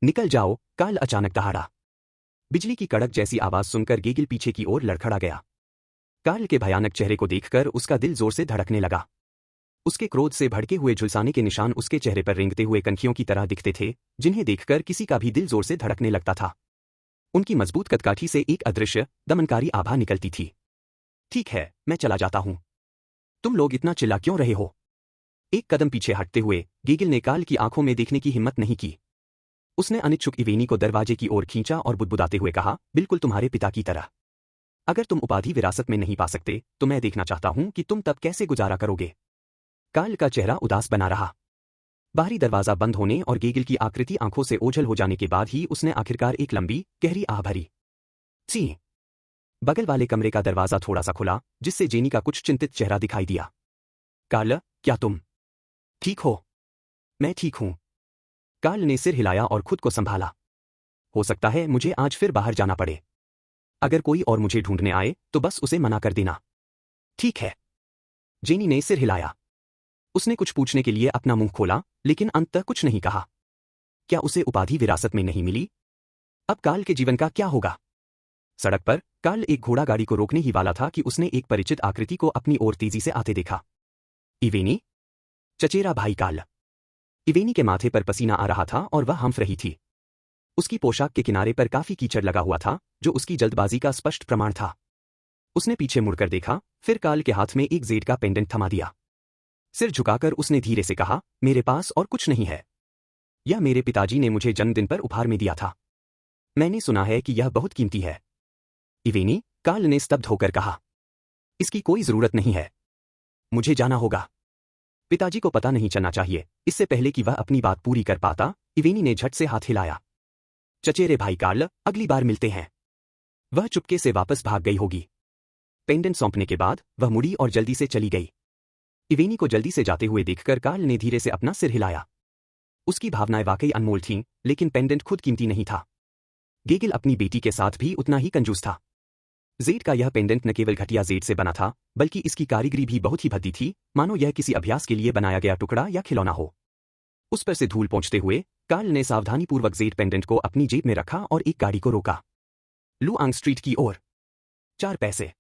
निकल जाओ, कार्ल अचानक दहाड़ा। बिजली की कड़क जैसी आवाज सुनकर गेगिल पीछे की ओर लड़खड़ा गया। कार्ल के भयानक चेहरे को देखकर उसका दिल जोर से धड़कने लगा। उसके क्रोध से भड़के हुए झुलसाने के निशान उसके चेहरे पर रेंगते हुए कनखियों की तरह दिखते थे, जिन्हें देखकर किसी का भी दिल जोर से धड़कने लगता था। उनकी मजबूत कदकाठी से एक अदृश्य, दमनकारी आभा निकलती थी। ठीक है, मैं चला जाता हूं। तुम लोग इतना चिल्ला क्यों रहे हो? एक कदम पीछे हटते हुए गेगिल ने कार्ल की आंखों में देखने की हिम्मत नहीं की। उसने अनिच्छुक इवेनी को दरवाजे की ओर खींचा और बुदबुदाते हुए कहा, बिल्कुल तुम्हारे पिता की तरह। अगर तुम उपाधि विरासत में नहीं पा सकते तो मैं देखना चाहता हूं कि तुम तब कैसे गुजारा करोगे। कार्ल का चेहरा उदास बना रहा। बाहरी दरवाजा बंद होने और गेगिल की आकृति आंखों से ओझल हो जाने के बाद ही उसने आखिरकार एक लंबी, गहरी आह भरी। सी! बगल वाले कमरे का दरवाजा थोड़ा सा खुला, जिससे जेनी का कुछ चिंतित चेहरा दिखाई दिया। कार्ल, क्या तुम ठीक हो? मैं ठीक हूं। कार्ल ने सिर हिलाया और खुद को संभाला। हो सकता है मुझे आज फिर बाहर जाना पड़े। अगर कोई और मुझे ढूंढने आए तो बस उसे मना कर देना। ठीक है। जेनी ने सिर हिलाया। उसने कुछ पूछने के लिए अपना मुंह खोला, लेकिन अंत तक कुछ नहीं कहा। क्या उसे उपाधि विरासत में नहीं मिली? अब कार्ल के जीवन का क्या होगा? सड़क पर कार्ल एक घोड़ा गाड़ी को रोकने ही वाला था कि उसने एक परिचित आकृति को अपनी ओर तेजी से आते देखा। इवेनी? चचेरा भाई कार्ल। इवेनी के माथे पर पसीना आ रहा था और वह हंफ रही थी। उसकी पोशाक के किनारे पर काफी कीचड़ लगा हुआ था, जो उसकी जल्दबाजी का स्पष्ट प्रमाण था। उसने पीछे मुड़कर देखा, फिर कार्ल के हाथ में एक जेड का पेंडेंट थमा दिया। सिर झुकाकर उसने धीरे से कहा, मेरे पास और कुछ नहीं है। यह मेरे पिताजी ने मुझे जन्मदिन पर उपहार में दिया था। मैंने सुना है कि यह बहुत कीमती है। इवेनी? कार्ल ने स्तब्ध होकर कहा। इसकी कोई जरूरत नहीं है। मुझे जाना होगा। पिताजी को पता नहीं चलना चाहिए। इससे पहले कि वह अपनी बात पूरी कर पाता, इवेनी ने झट से हाथ हिलाया। चचेरे भाई कार्ल, अगली बार मिलते हैं। वह चुपके से वापस भाग गई होगी। पेंडेंट सौंपने के बाद वह मुड़ी और जल्दी से चली गई। इवेनी को जल्दी से जाते हुए देखकर कार्ल ने धीरे से अपना सिर हिलाया। उसकी भावनाएं वाकई अनमोल थीं, लेकिन पेंडेंट खुद कीमती नहीं था। गेगिल अपनी बेटी के साथ भी उतना ही कंजूस था। जेड का यह पेंडेंट न केवल घटिया जेड से बना था, बल्कि इसकी कारीगरी भी बहुत ही भद्दी थी, मानो यह किसी अभ्यास के लिए बनाया गया टुकड़ा या खिलौना हो। उस पर से धूल पोंछते हुए कार्ल ने सावधानीपूर्वक जेड पेंडेंट को अपनी जेब में रखा और एक गाड़ी को रोका। लुआंग स्ट्रीट की ओर। 4 पैसे।